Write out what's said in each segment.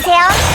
주세요.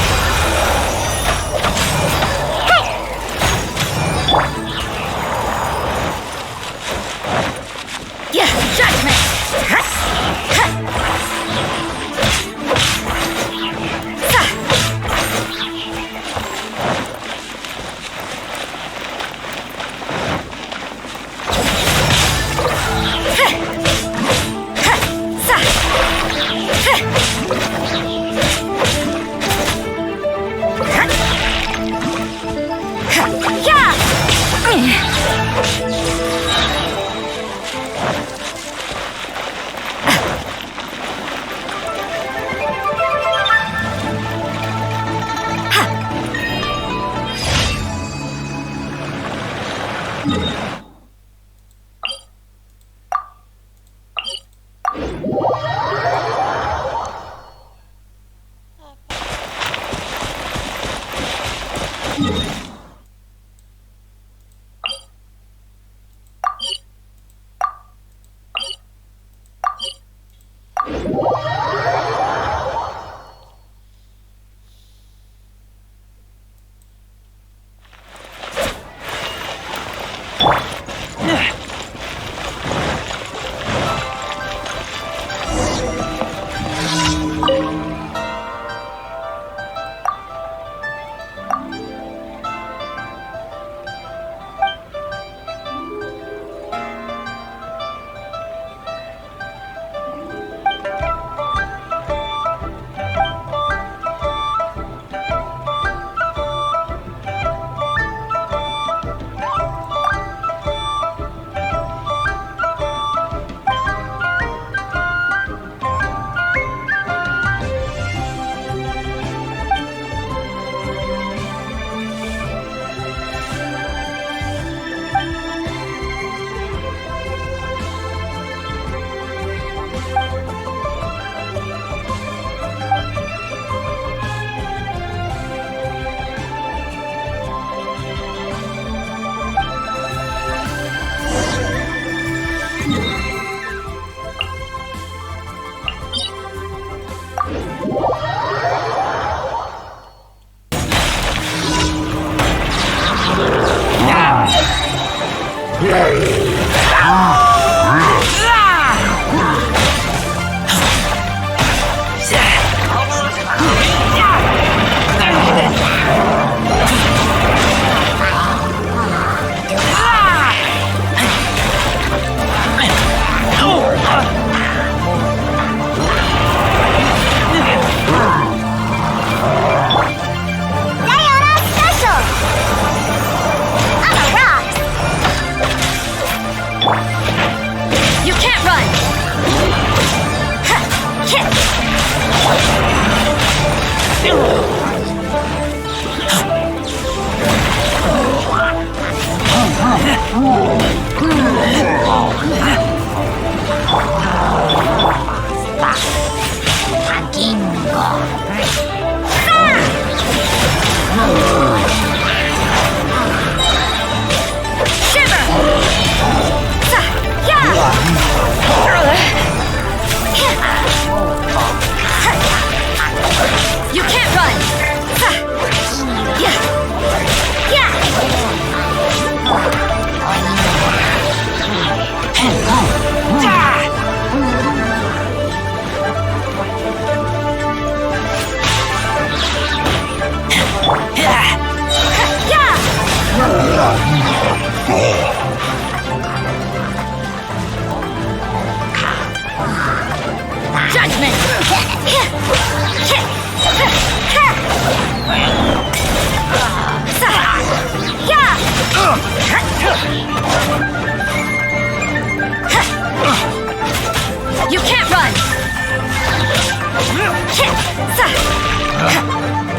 You can't run!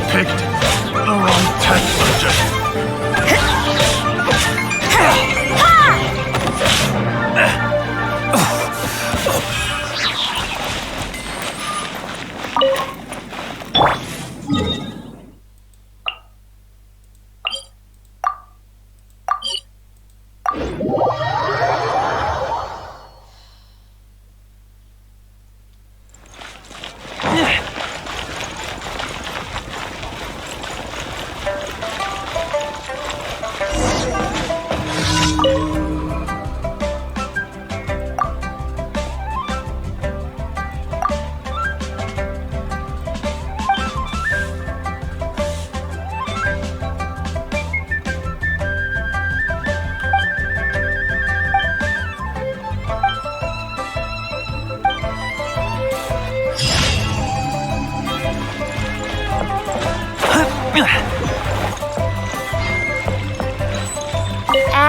Picked the wrong test subject.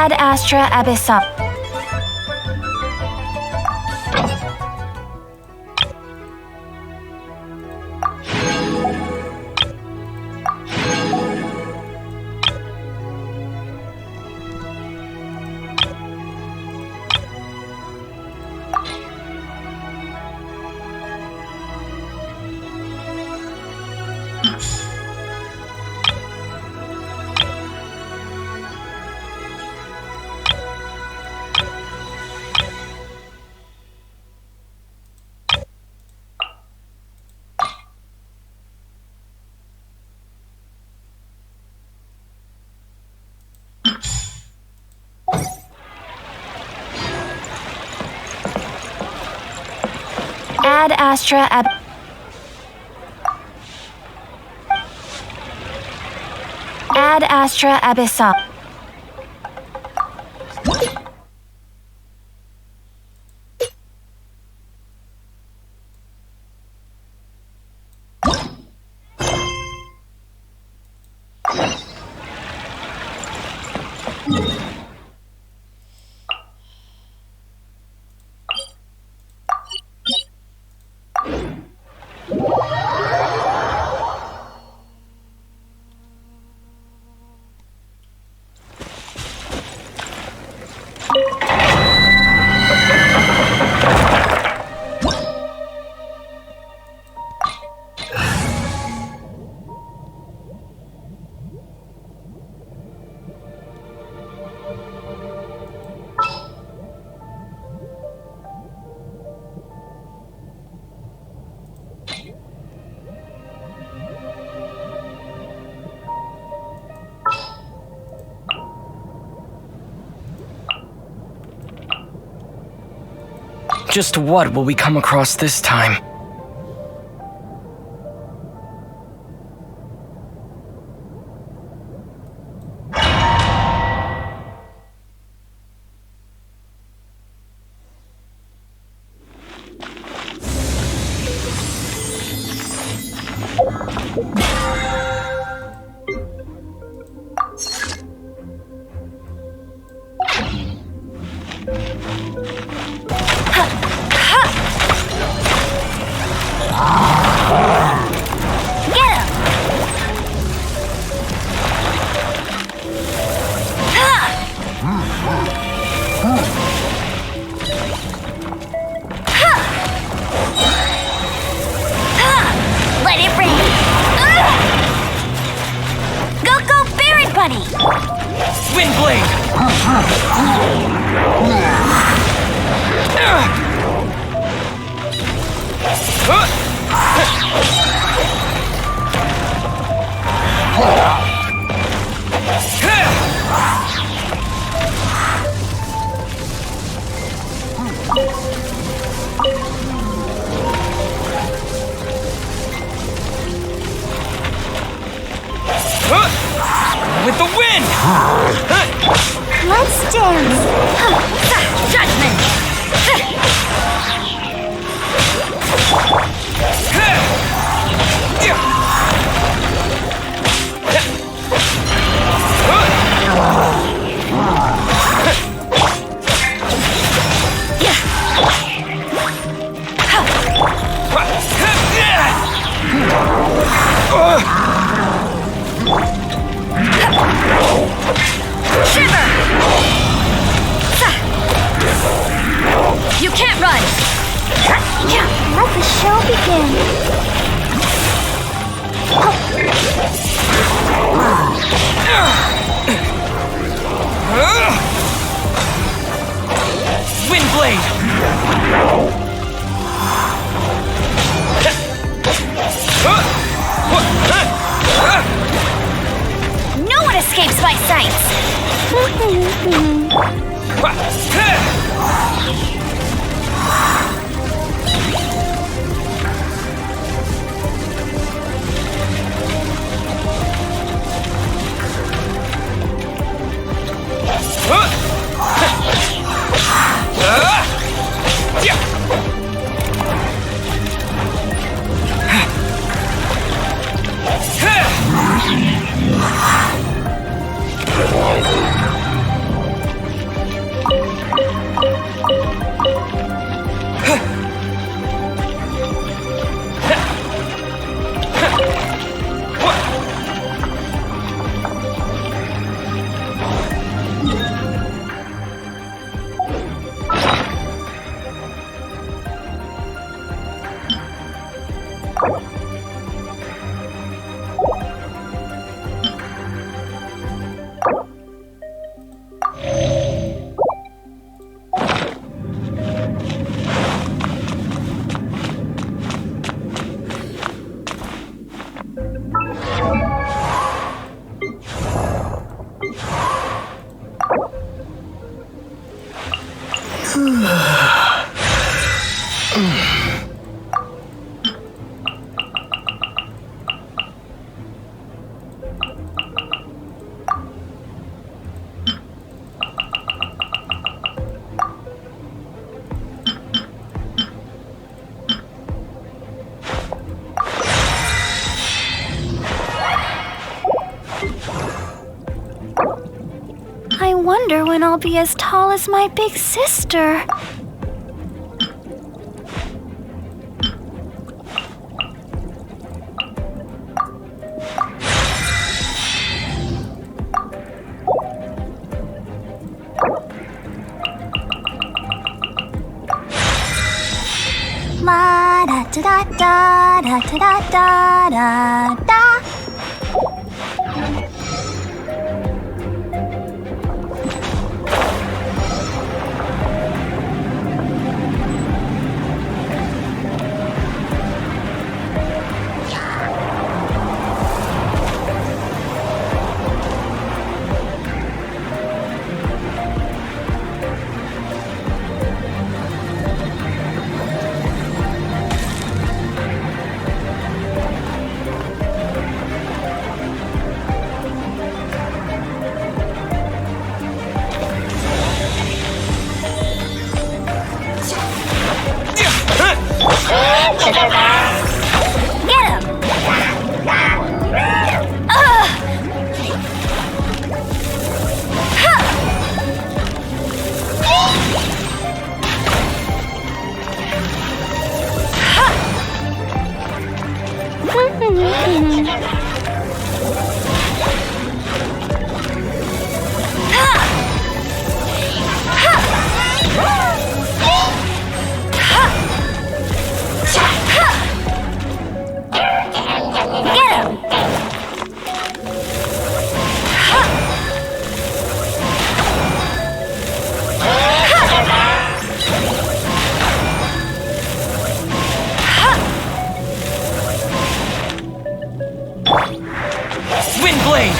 Ad astra abyssum. Ad astra Ad astra abyssum. Just what will we come across this time? Wind blade! With the wind! Let's dance! Judgment! Shiver! You can't run! Let the show begin! Wind blade! No one escapes my sights! I wonder when I'll be as tall as my big sister. La da da da da da da da da. Get him! Windblade!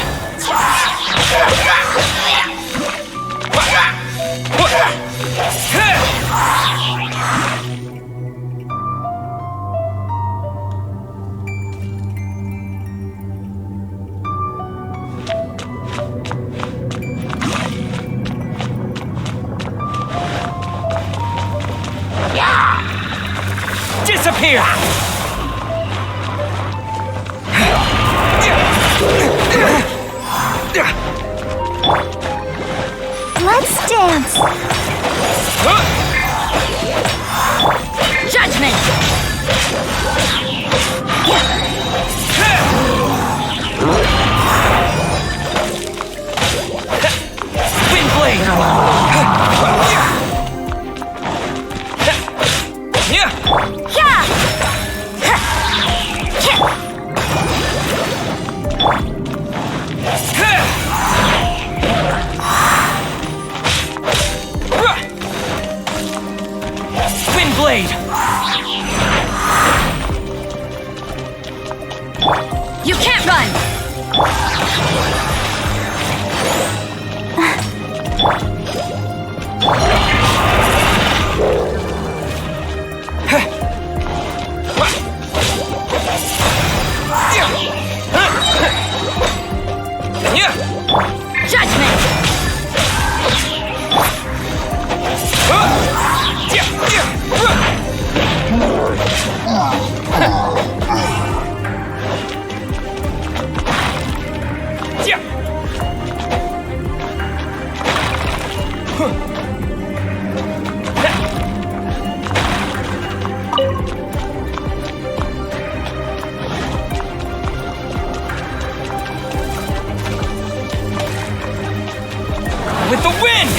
Disappear! Let's dance! Judgment! Windblade! Windblade! You can't run! Judgment! With the wind!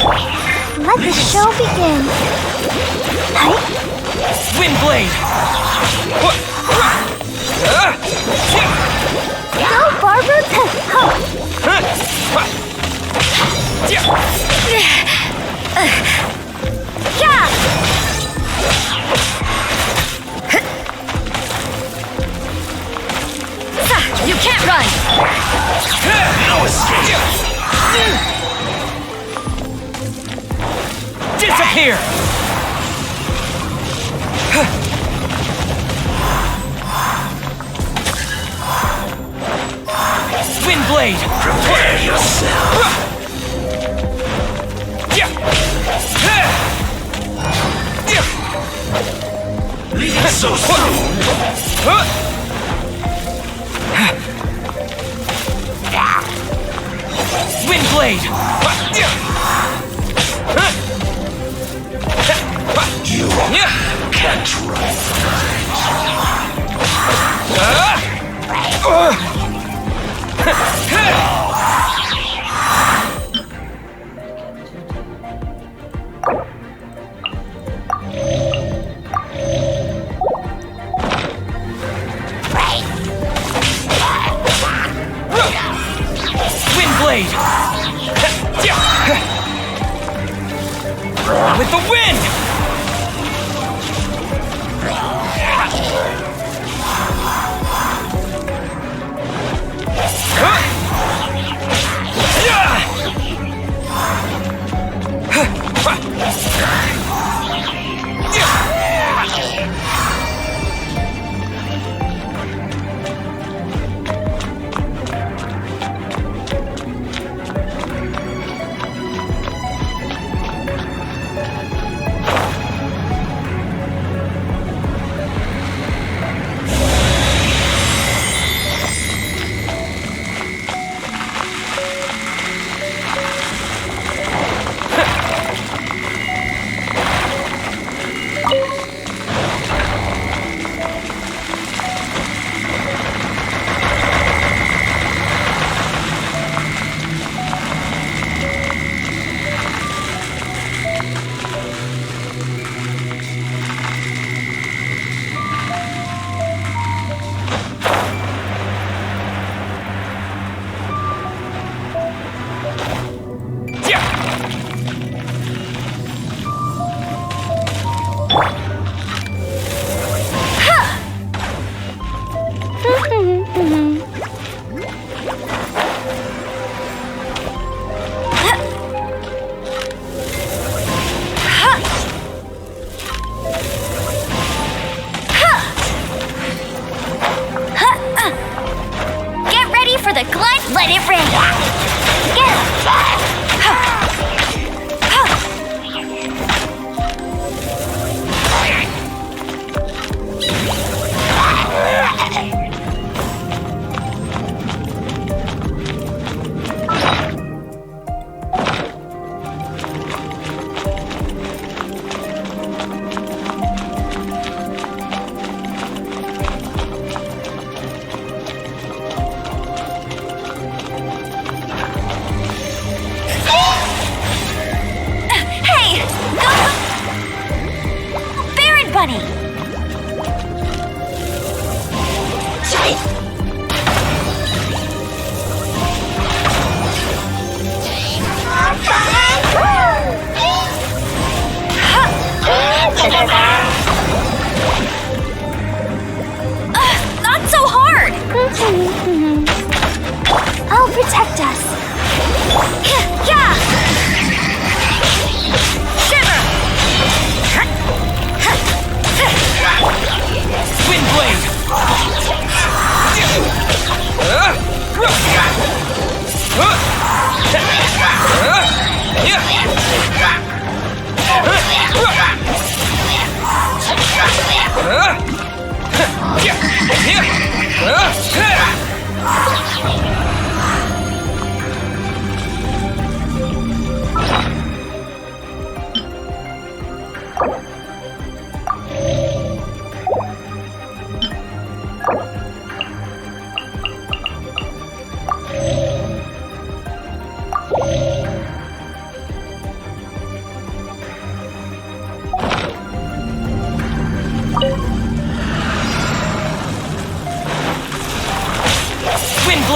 Let the show begin. Hi. Windblade! Go, Barbara! Yeah! You can't run! No escape! Disappear! Windblade! Prepare yourself! Leaving so soon? Windblade! You can't run. Windblade! With the wind!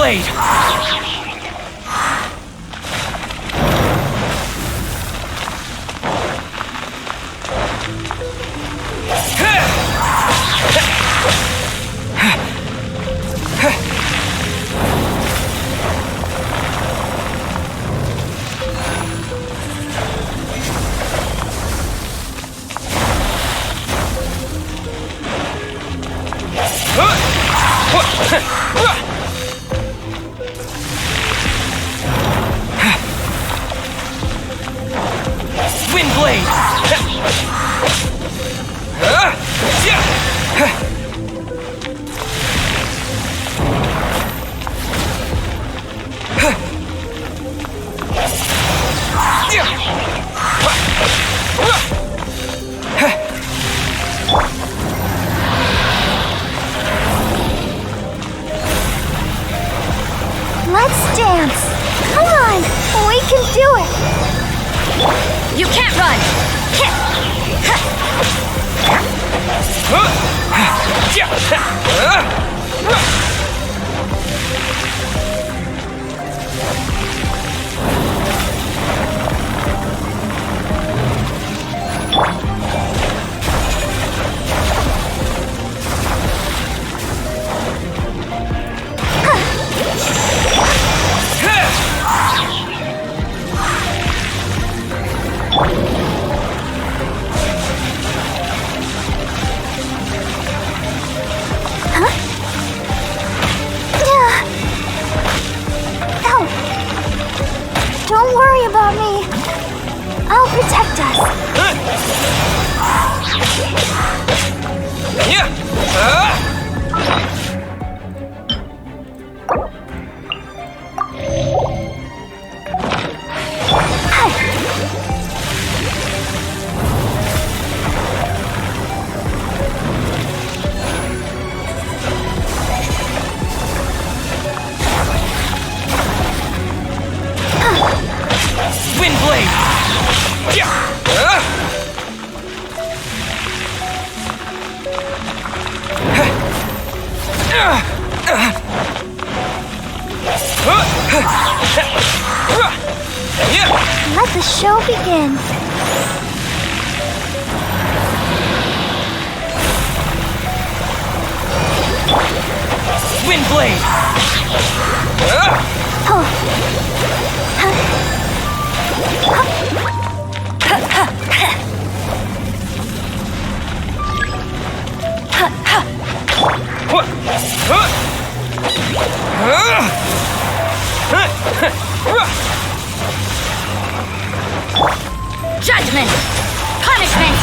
Windblade! Windblade! Let's dance. Come on, we can do it. You can't run! Oh. Don't worry about me. I'll protect us. Windblade! Let the show begin. Windblade! Judgment! Punishment!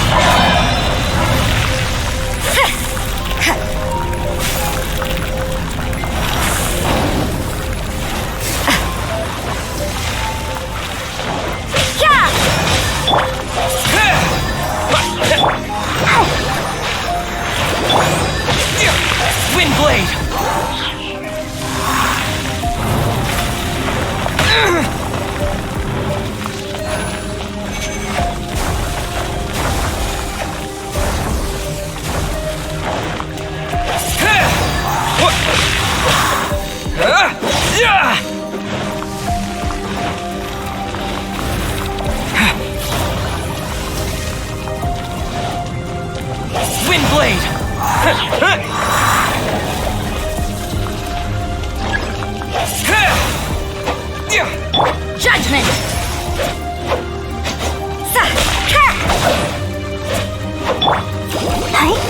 Windblade! Windblade! Judgment!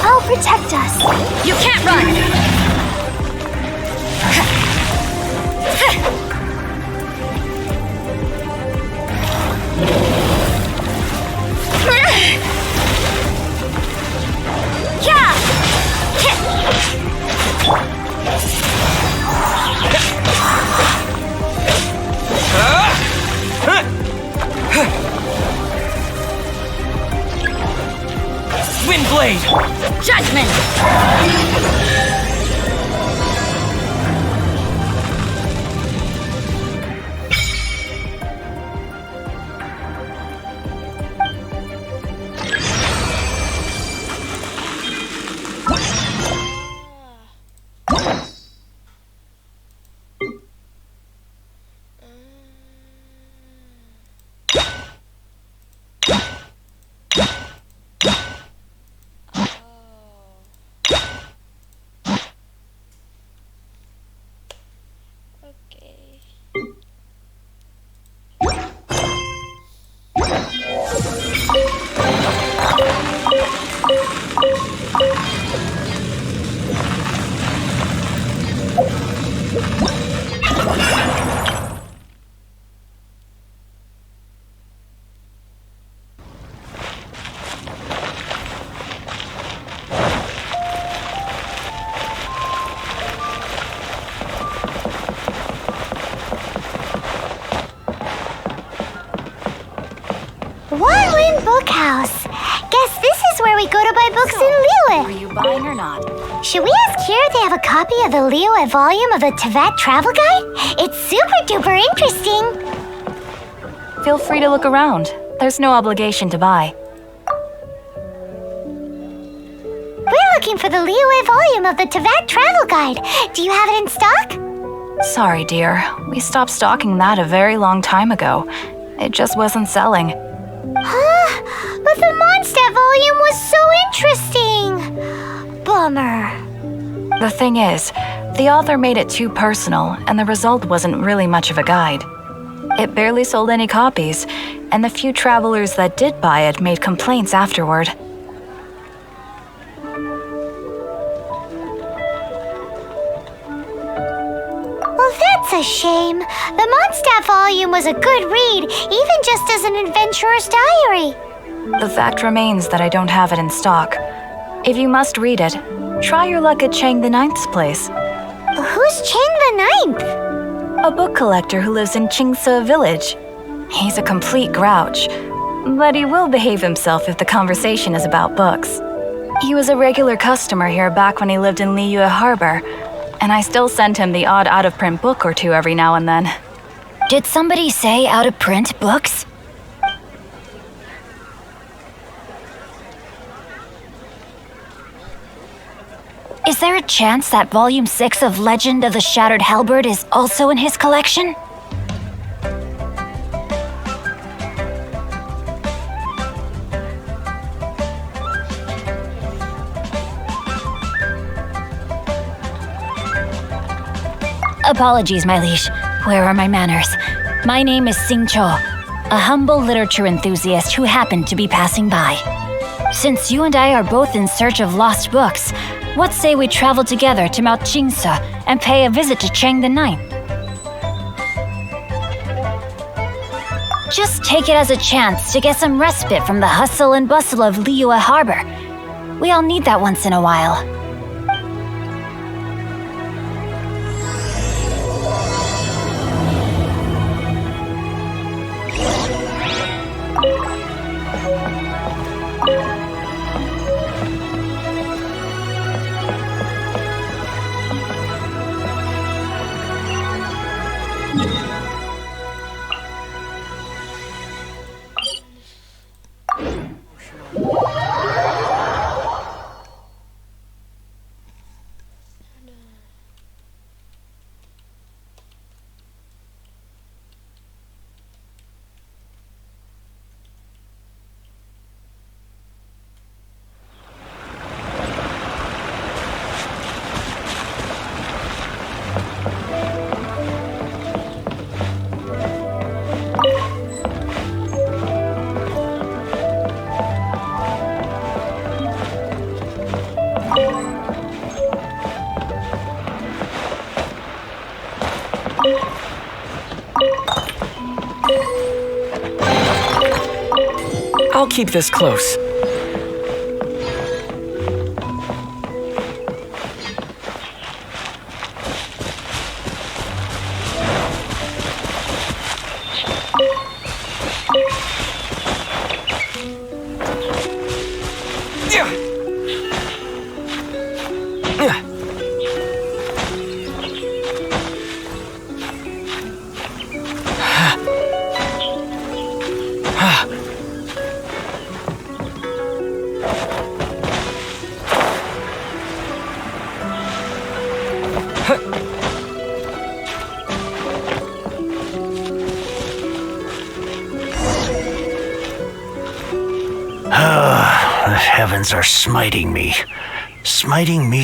I'll protect us. You can't run! Windblade! Judgment! Wanlin Bookhouse. Guess this is where we go to buy books in Liyue. Are you buying or not? Should we ask here if they have a copy of the Liyue volume of the Tevat Travel Guide? It's super duper interesting. Feel free to look around. There's no obligation to buy. We're looking for the Liyue volume of the Tevat Travel Guide. Do you have it in stock? Sorry, dear. We stopped stocking that a very long time ago. It just wasn't selling. Huh? But the Mondstadt volume was so interesting. Bummer. The thing is, the author made it too personal, and the result wasn't really much of a guide. It barely sold any copies, and the few travelers that did buy it made complaints afterward. Well, that's a shame. The Mondstadt volume was a good read, even just as an adventurer's diary. The fact remains that I don't have it in stock. If you must read it, try your luck at Chang the Ninth's place. Who's Chang the Ninth? A book collector who lives in Qingse village. He's a complete grouch, but he will behave himself if the conversation is about books. He was a regular customer here back when he lived in Liyue Harbor, and I still send him the odd out-of-print book or two every now and then. Did somebody say out-of-print books? Is there a chance that Volume 6 of Legend of the Shattered Halberd is also in his collection? Apologies, my liege. Where are my manners? My name is Sing Cho, a humble literature enthusiast who happened to be passing by. Since you and I are both in search of lost books, what say we travel together to Mount Qingse and pay a visit to Chang the Ninth? Just take it as a chance to get some respite from the hustle and bustle of Liyue Harbor. We all need that once in a while. I'll keep this close. The heavens are smiting me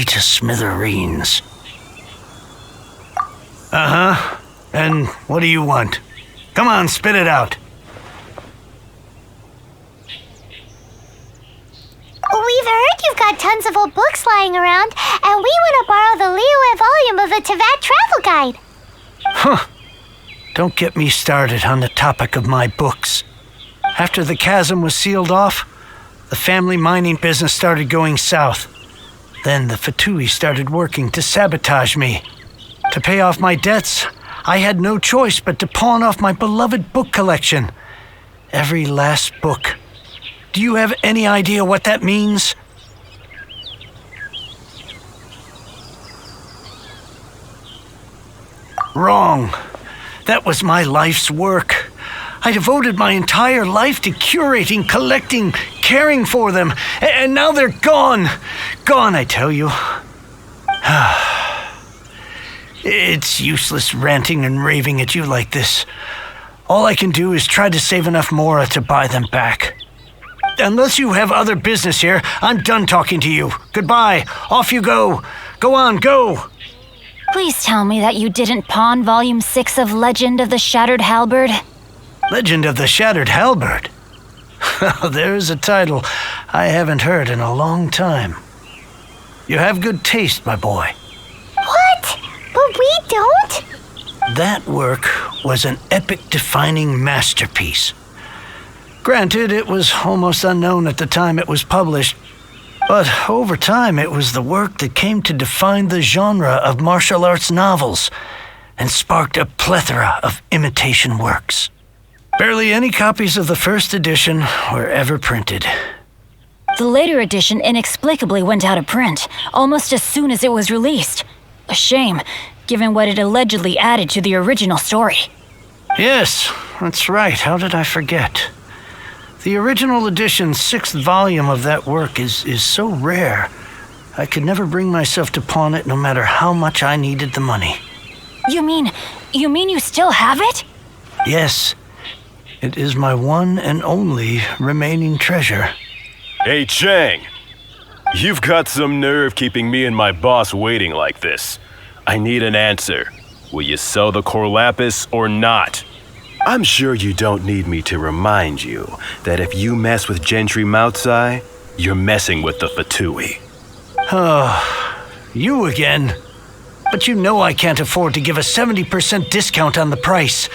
to smithereens. Uh-huh. And what do you want? Come on, spit it out. We've heard you've got tons of old books lying around, and we want to borrow the Liyue volume of the Tevat Travel Guide. Huh. Don't get me started on the topic of my books. After the chasm was sealed off, the family mining business started going south. Then the Fatui started working to sabotage me. To pay off my debts, I had no choice but to pawn off my beloved book collection. Every last book. Do you have any idea what that means? Wrong. That was my life's work. I devoted my entire life to curating, collecting, caring for them, and now they're gone. Gone, I tell you. It's useless ranting and raving at you like this. All I can do is try to save enough Mora to buy them back. Unless you have other business here, I'm done talking to you. Goodbye. Off you go. Go on, go. Please tell me that you didn't pawn Volume 6 of Legend of the Shattered Halberd. Legend of the Shattered Halberd? There's a title I haven't heard in a long time. You have good taste, my boy. What? But we don't? That work was an epic-defining masterpiece. Granted, it was almost unknown at the time it was published, but over time it was the work that came to define the genre of martial arts novels and sparked a plethora of imitation works. Barely any copies of the first edition were ever printed. The later edition inexplicably went out of print, almost as soon as it was released. A shame, given what it allegedly added to the original story. Yes, that's right. How did I forget? The original edition's 6th volume of that work is so rare, I could never bring myself to pawn it no matter how much I needed the money. You mean you still have it? Yes, it is my one and only remaining treasure. Hey, Chang. You've got some nerve keeping me and my boss waiting like this. I need an answer. Will you sell the core lapis or not? I'm sure you don't need me to remind you that if you mess with Gentry Moutsai, you're messing with the Fatui. Oh, you again. But you know I can't afford to give a 70% discount on the price.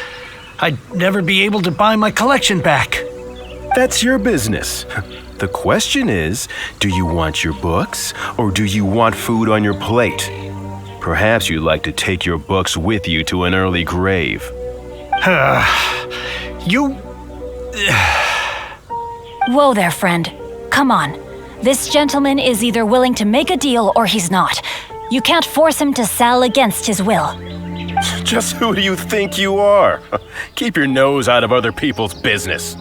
I'd never be able to buy my collection back. That's your business. The question is, do you want your books or do you want food on your plate? Perhaps you'd like to take your books with you to an early grave. You... Whoa there, friend. Come on. This gentleman is either willing to make a deal or he's not. You can't force him to sell against his will. Just who do you think you are? Keep your nose out of other people's business.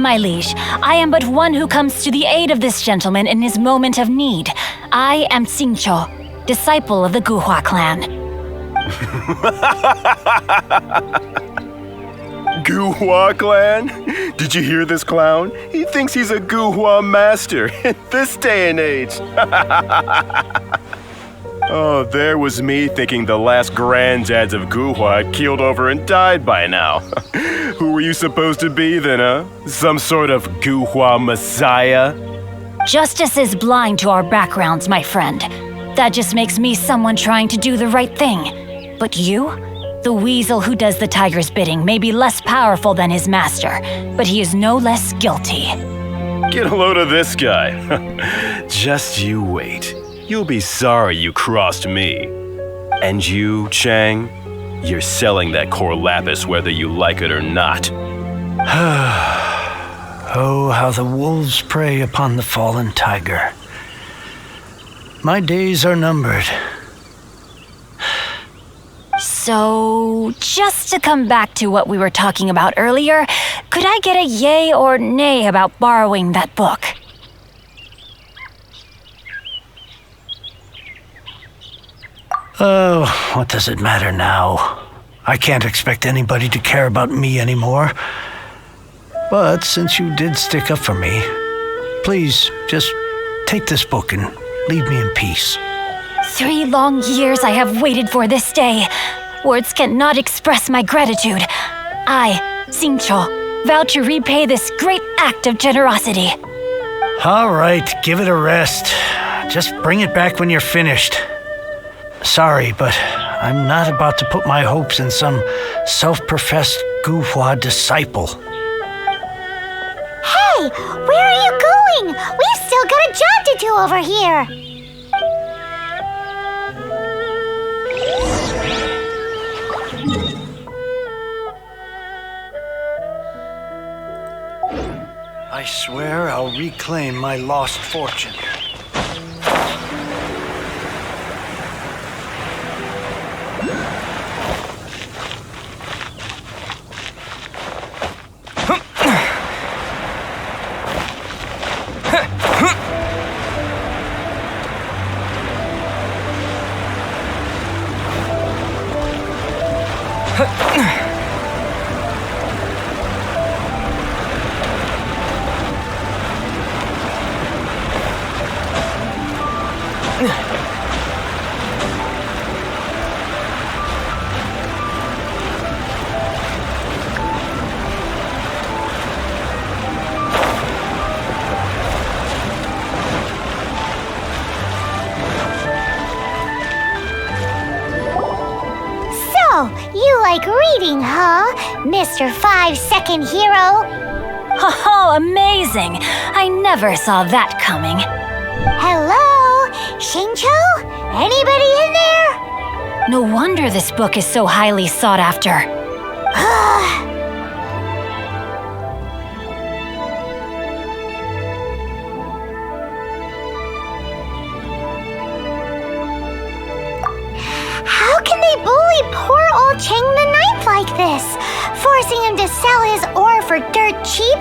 My liege, I am but one who comes to the aid of this gentleman in his moment of need. I am Xingqiu, disciple of the Guhua clan. Guhua clan? Did you hear this clown? He thinks he's a Guhua master in this day and age. Oh, there was me thinking the last granddads of Guhua had keeled over and died by now. Who were you supposed to be then, huh? Some sort of Guhua messiah? Justice is blind to our backgrounds, my friend. That just makes me someone trying to do the right thing. But you? The weasel who does the tiger's bidding may be less powerful than his master, but he is no less guilty. Get a load of this guy. Just you wait. You'll be sorry you crossed me. And you, Chang, you're selling that core lapis whether you like it or not. Oh, how the wolves prey upon the fallen tiger. My days are numbered. So, just to come back to what we were talking about earlier, could I get a yay or nay about borrowing that book? Oh, what does it matter now? I can't expect anybody to care about me anymore. But since you did stick up for me, please just take this book and leave me in peace. 3 long years I have waited for this day. Words cannot express my gratitude. I, Xingqiu, vow to repay this great act of generosity. All right, give it a rest. Just bring it back when you're finished. Sorry, but I'm not about to put my hopes in some self-professed Guhua disciple. Hey, where are you going? We've still got a job to do over here. I swear I'll reclaim my lost fortune. You like reading, huh, Mr. 5-second hero? Oh, amazing! I never saw that coming. Hello? Shincho? Anybody in there? No wonder this book is so highly sought after. How can they bully poor old Chang the Ninth like this? Forcing him to sell his ore for dirt cheap?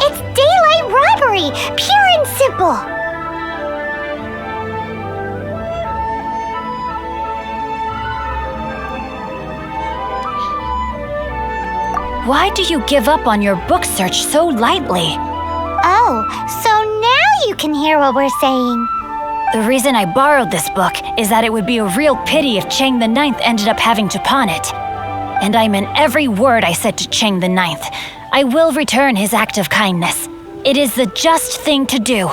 It's daylight robbery, pure and simple. Why do you give up on your book search so lightly? Oh, so now you can hear what we're saying. The reason I borrowed this book is that it would be a real pity if Chang the Ninth ended up having to pawn it. And I meant every word I said to Chang the Ninth. I will return his act of kindness. It is the just thing to do.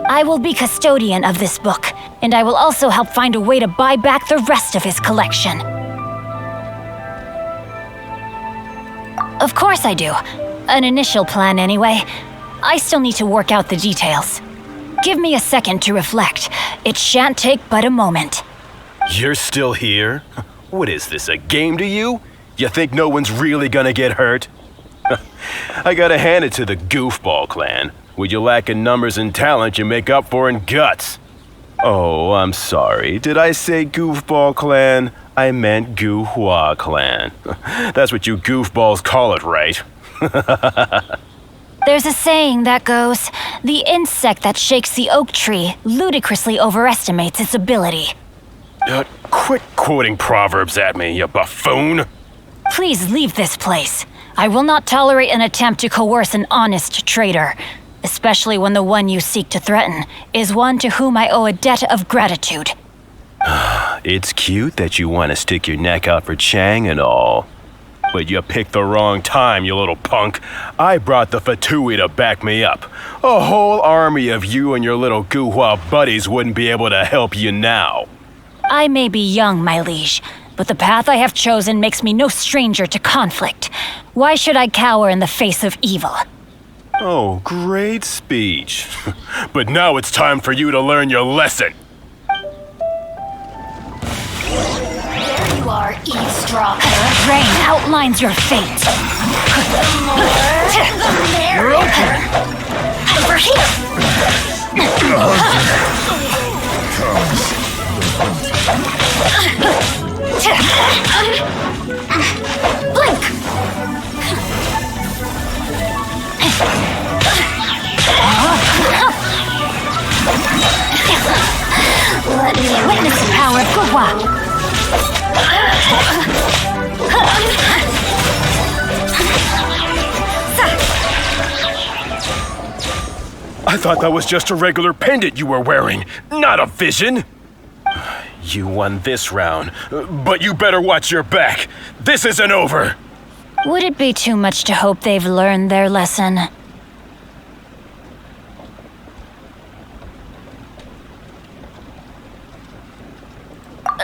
I will be custodian of this book, and I will also help find a way to buy back the rest of his collection. Of course I do. An initial plan anyway. I still need to work out the details. Give me a second to reflect. It shan't take but a moment. You're still here? What is this, a game to you? You think no one's really gonna get hurt? I gotta hand it to the Goofball clan. What you lack in numbers and talent, you make up for in guts. Oh, I'm sorry. Did I say Goofball clan? I meant Guhua clan. That's what you goofballs call it, right? There's a saying that goes, the insect that shakes the oak tree ludicrously overestimates its ability. Quit quoting proverbs at me, you buffoon! Please leave this place. I will not tolerate an attempt to coerce an honest trader, especially when the one you seek to threaten is one to whom I owe a debt of gratitude. It's cute that you want to stick your neck out for Chang and all. But you picked the wrong time, you little punk. I brought the Fatui to back me up. A whole army of you and your little Guhua buddies wouldn't be able to help you now. I may be young, my liege, but the path I have chosen makes me no stranger to conflict. Why should I cower in the face of evil? Oh, great speech. But now it's time for you to learn your lesson. There you are, eavesdropper. Rain outlines your fate. You're okay. Over here. Blink. Let me witness the power of Guhua. I thought that was just a regular pendant you were wearing, not a vision. You won this round, but you better watch your back. This isn't over. Would it be too much to hope they've learned their lesson?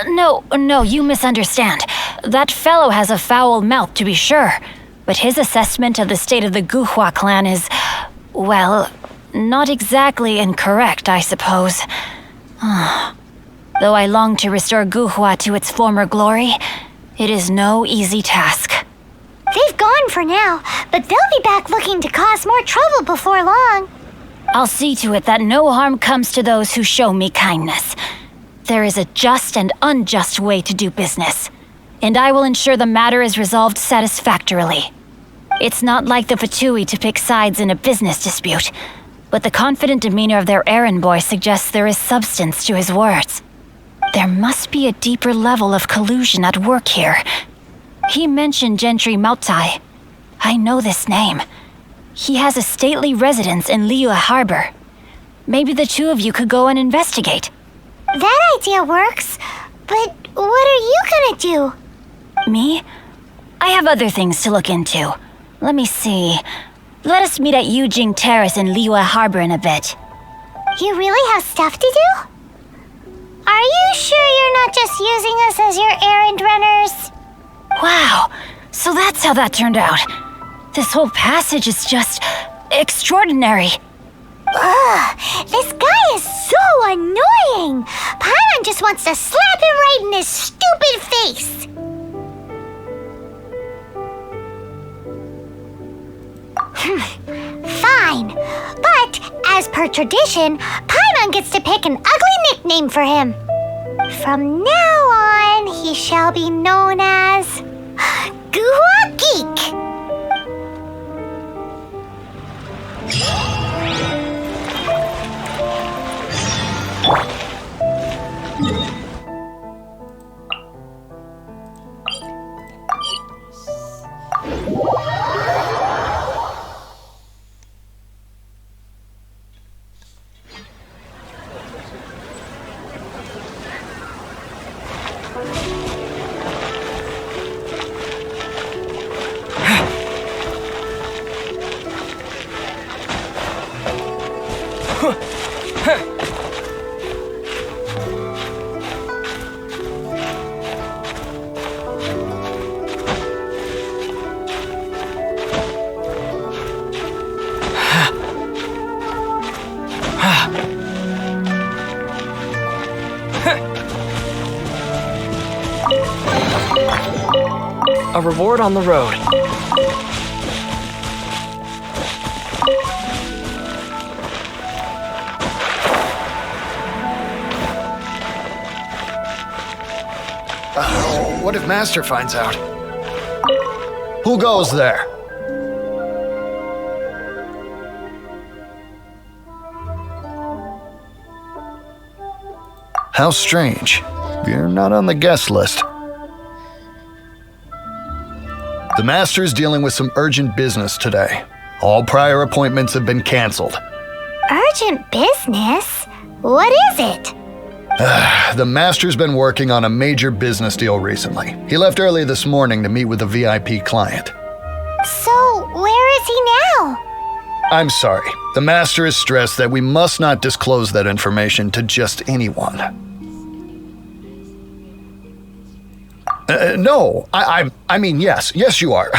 No, you misunderstand. That fellow has a foul mouth, to be sure. But his assessment of the state of the Guhua clan is, well, not exactly incorrect, I suppose. Though I long to restore Guhua to its former glory, it is no easy task. They've gone for now, but they'll be back looking to cause more trouble before long. I'll see to it that no harm comes to those who show me kindness. There is a just and unjust way to do business, and I will ensure the matter is resolved satisfactorily. It's not like the Fatui to pick sides in a business dispute, but the confident demeanor of their errand boy suggests there is substance to his words. There must be a deeper level of collusion at work here. He mentioned Gentry Mautai. I know this name. He has a stately residence in Liyue Harbor. Maybe the two of you could go and investigate. That idea works, but what are you gonna do? Me? I have other things to look into. Let me see. Let us meet at Yujing Terrace in Liyue Harbor in a bit. You really have stuff to do? Are you sure you're not just using us as your errand runners? Wow, so that's how that turned out. This whole passage is just extraordinary. Ugh, this guy is so annoying! Paimon just wants to slap him right in his stupid face! Fine, but as per tradition, Paimon gets to pick an ugly nickname for him. From now on, he shall be known as Guhua Geek. A reward on the road. What if Master finds out? Who goes there? How strange. You're not on the guest list. The Master is dealing with some urgent business today. All prior appointments have been canceled. Urgent business? What is it? The Master's been working on a major business deal recently. He left early this morning to meet with a VIP client. So, where is he now? I'm sorry. The Master is stressed that we must not disclose that information to just anyone. No, I mean, yes. Yes, you are.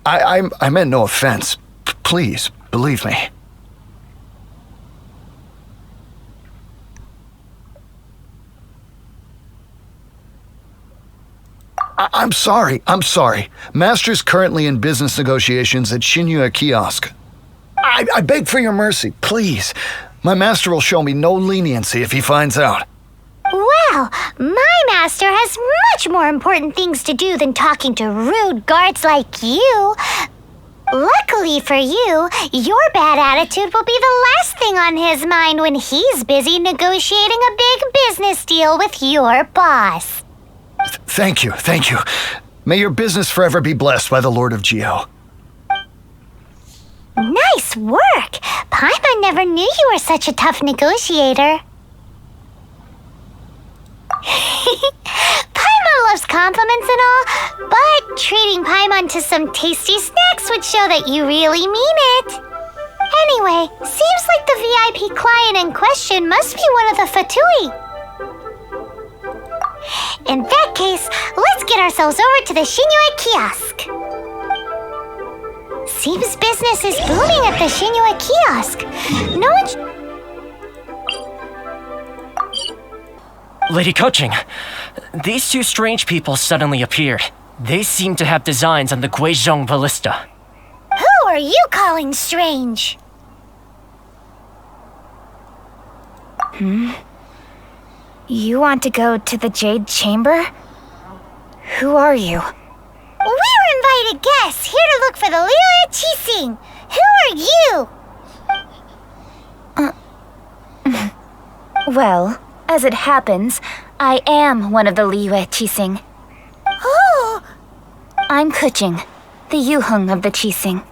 I meant no offense. Please, believe me. I'm sorry. Master's currently in business negotiations at Shinyue Kiosk. I beg for your mercy, please. My master will show me no leniency if he finds out. Well, my master has much more important things to do than talking to rude guards like you. Luckily for you, your bad attitude will be the last thing on his mind when he's busy negotiating a big business deal with your boss. Thank you. May your business forever be blessed by the Lord of Geo. Nice work! Paimon never knew you were such a tough negotiator. Paimon loves compliments and all, but treating Paimon to some tasty snacks would show that you really mean it. Anyway, seems like the VIP client in question must be one of the Fatui. In that case, let's get ourselves over to the Shinyue Kiosk. Seems business is booming at the Shinyue Kiosk. No one's... Lady Coaching, these two strange people suddenly appeared. They seem to have designs on the Guizhong ballista. Who are you calling strange? You want to go to the Jade Chamber? Who are you? We're invited guests here to look for the Liyue Qixing. Who are you? Well, as it happens, I am one of the Liyue Qixing. Oh, I'm Kuching, the Yuheng of the Qixing.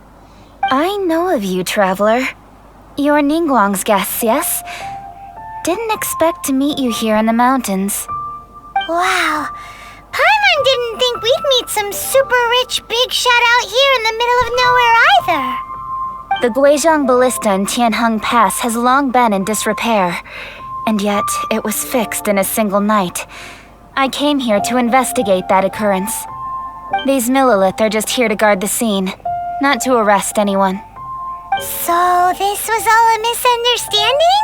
I know of you, traveler. You're Ningguang's guests, yes? Didn't expect to meet you here in the mountains. wow. Paimon didn't think we'd meet some super rich big shot out here in the middle of nowhere either. The Guizhong ballista in Tianheng Pass has long been in disrepair, and yet it was fixed in a single night. I came here to investigate that occurrence. These Millilith are just here to guard the scene, not to arrest anyone. So this was all a misunderstanding?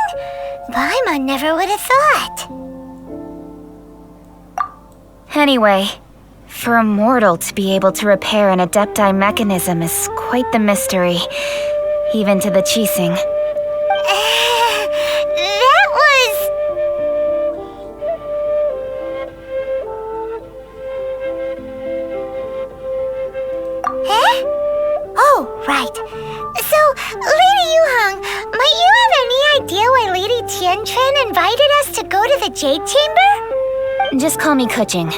Paimon never would have thought. Anyway, for a mortal to be able to repair an Adepti mechanism is quite the mystery, even to the Qixing. That was... Huh? Oh, right. So, Lady Yuheng, might you have any idea why Lady Tianquan invited us to go to the Jade Chamber? Just call me Kuching.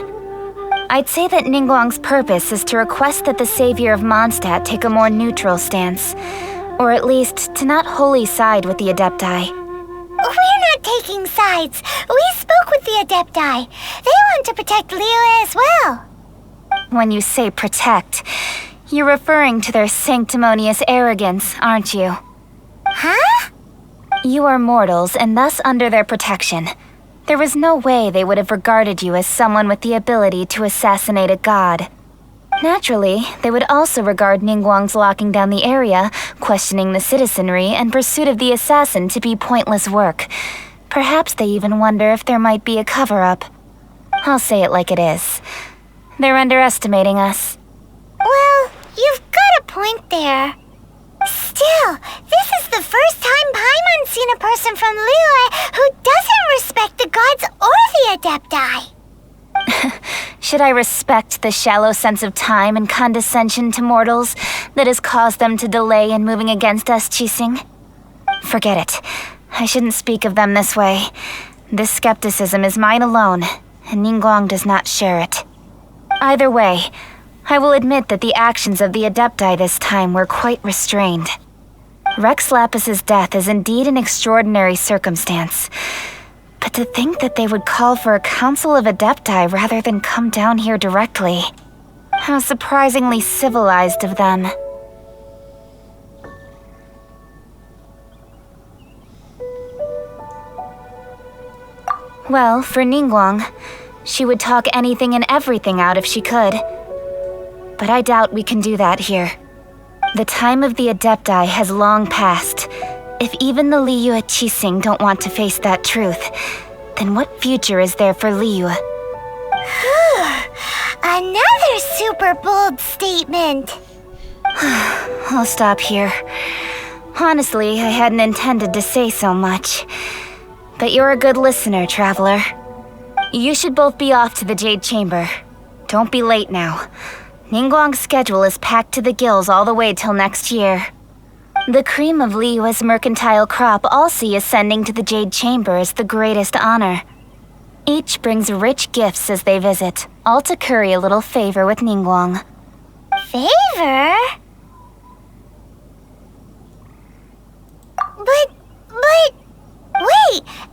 I'd say that Ningguang's purpose is to request that the savior of Mondstadt take a more neutral stance, or at least to not wholly side with the Adepti. We're not taking sides. We spoke with the Adepti. They want to protect Liyue as well. When you say protect, you're referring to their sanctimonious arrogance, aren't you? Huh? You are mortals and thus under their protection. There was no way they would have regarded you as someone with the ability to assassinate a god. Naturally, they would also regard Ningguang's locking down the area, questioning the citizenry, and pursuit of the assassin to be pointless work. Perhaps they even wonder if there might be a cover-up. I'll say it like it is. They're underestimating us. Well, you've got a point there. Still, this is the first time Paimon's seen a person from Liyue who doesn't respect the gods or the Adepti. Should I respect the shallow sense of time and condescension to mortals that has caused them to delay in moving against us, Qixing? Forget it. I shouldn't speak of them this way. This skepticism is mine alone, and Ningguang does not share it. Either way, I will admit that the actions of the Adepti this time were quite restrained. Rex Lapis's death is indeed an extraordinary circumstance. But to think that they would call for a council of Adepti rather than come down here directly. How surprisingly civilized of them. Well, for Ningguang, she would talk anything and everything out if she could. But I doubt we can do that here. The time of the Adepti has long passed. If even the Liyue Qixing don't want to face that truth, then what future is there for Liyue? Another super bold statement. I'll stop here. Honestly, I hadn't intended to say so much. But you're a good listener, traveler. You should both be off to the Jade Chamber. Don't be late now. Ningguang's schedule is packed to the gills all the way till next year. The cream of Liyue's mercantile crop all see ascending to the Jade Chamber as the greatest honor. Each brings rich gifts as they visit, all to curry a little favor with Ningguang. Favor? But, wait,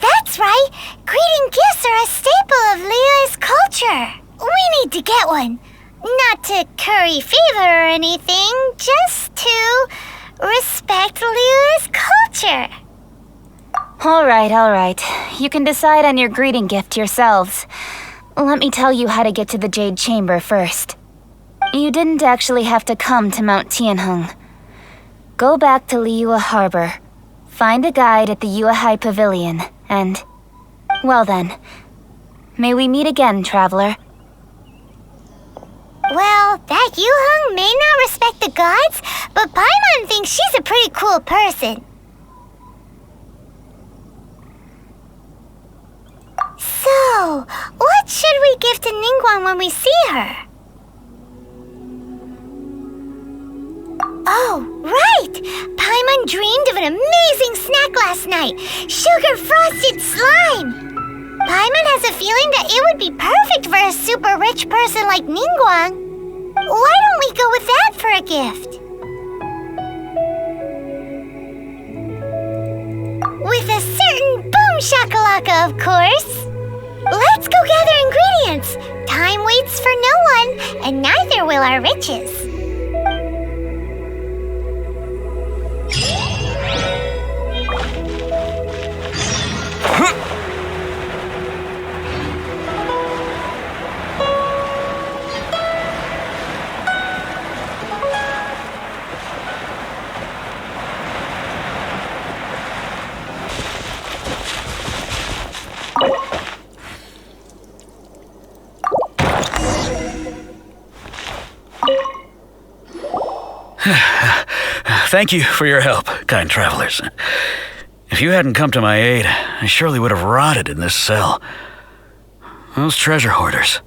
that's right. Greeting gifts are a staple of Liyue's culture. We need to get one. Not to curry favor or anything, just to respect Liyue's culture. All right. You can decide on your greeting gift yourselves. Let me tell you how to get to the Jade Chamber first. You didn't actually have to come to Mount Tianheng. Go back to Liyue Harbor. Find a guide at the Yuehai Pavilion, and... well then. May we meet again, traveler. Well, that Yuheng may not respect the gods, but Paimon thinks she's a pretty cool person. So, what should we give to Ningguang when we see her? Oh, right! Paimon dreamed of an amazing snack last night. Sugar frosted slime! Paimon has a feeling that it would be perfect for a super rich person like Ningguang. Why don't we go with that for a gift? With a certain boom shakalaka, of course! Let's go gather ingredients! Time waits for no one, and neither will our riches. Thank you for your help, kind travelers. If you hadn't come to my aid, I surely would have rotted in this cell. Those treasure hoarders,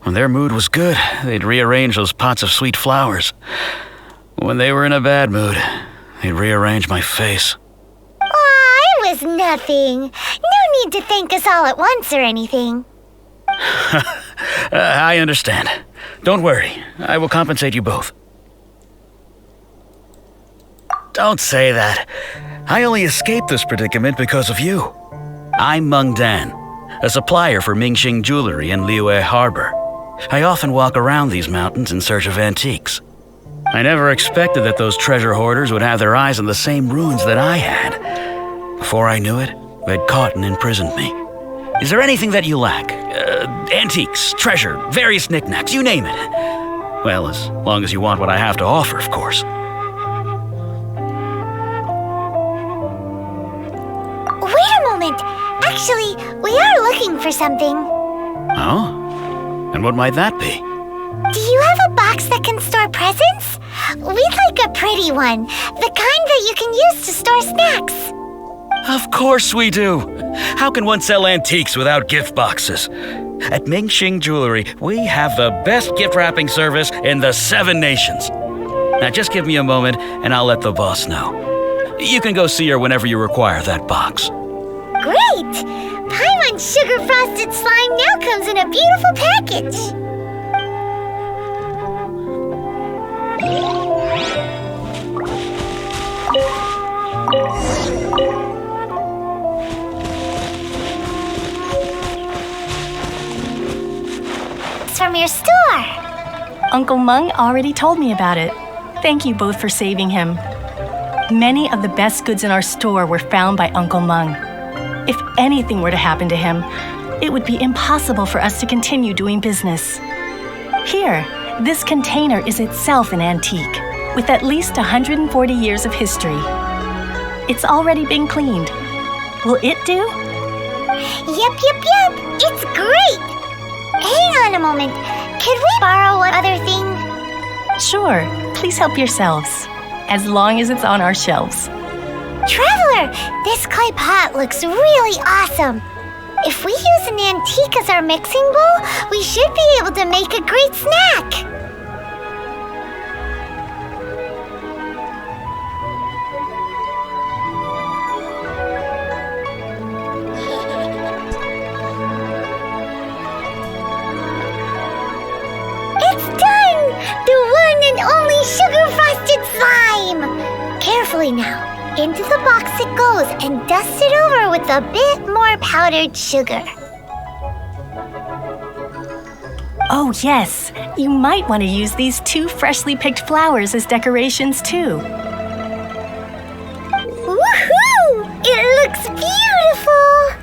when their mood was good, they'd rearrange those pots of sweet flowers. When they were in a bad mood, they'd rearrange my face. Aw, it was nothing. No need to thank us all at once or anything. I understand. Don't worry, I will compensate you both. Don't say that. I only escaped this predicament because of you. I'm Meng Dan, a supplier for Mingxing Jewelry in Liyue Harbor. I often walk around these mountains in search of antiques. I never expected that those treasure hoarders would have their eyes on the same ruins that I had. Before I knew it, they'd caught and imprisoned me. Is there anything that you lack? Antiques, treasure, various knickknacks, you name it. Well, as long as you want what I have to offer, of course. Wait a moment. Actually, we are looking for something. Oh? And what might that be? Do you have a box that can store presents? We'd like a pretty one. The kind that you can use to store snacks. Of course we do. How can one sell antiques without gift boxes? At Mingxing Jewelry, we have the best gift wrapping service in the 7 nations. Now just give me a moment and I'll let the boss know. You can go see her whenever you require that box. Great! Paimon's sugar frosted slime now comes in a beautiful package. It's from your store. Uncle Meng already told me about it. Thank you both for saving him. Many of the best goods in our store were found by Uncle Meng. If anything were to happen to him, it would be impossible for us to continue doing business. Here, this container is itself an antique, with at least 140 years of history. It's already been cleaned. Will it do? Yep. It's great. Hang on a moment. Could we borrow one other thing? Sure, please help yourselves, as long as it's on our shelves. Traveler, this clay pot looks really awesome. If we use an antique as our mixing bowl, we should be able to make a great snack. It's done! The one and only sugar-frosted slime! Carefully now. Into the box it goes and dust it over with a bit more powdered sugar. Oh yes, you might want to use these 2 freshly picked flowers as decorations too. Woohoo! It looks beautiful!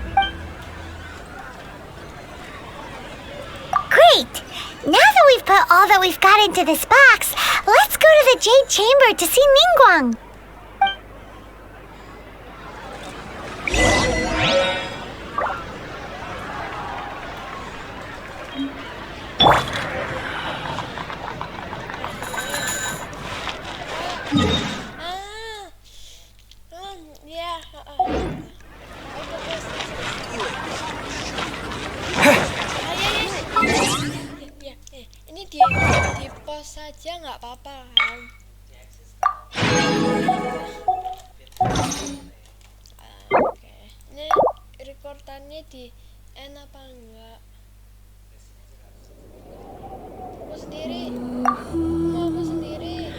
Great! Now that we've put all that we've got into this box, let's go to the Jade Chamber to see Ningguang. Ya. Ini di pause saja nggak apa-apa kan? Oke, ini rekordannya di end apa enggak? Aku sendiri, aku sendiri.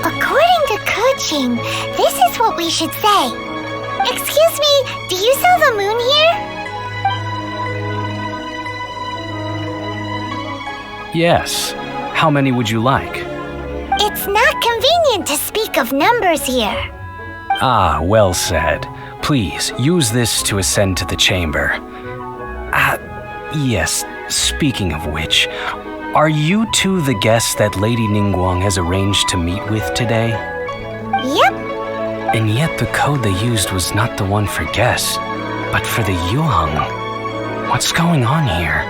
According to Kuching, this is what we should say. Excuse me, do you sell the moon here? Yes. How many would you like? It's not convenient to speak of numbers here. Ah, well said. Please, use this to ascend to the chamber. Yes, speaking of which, are you two the guests that Lady Ningguang has arranged to meet with today? Yep. And yet the code they used was not the one for guests, but for the Yuheng. What's going on here?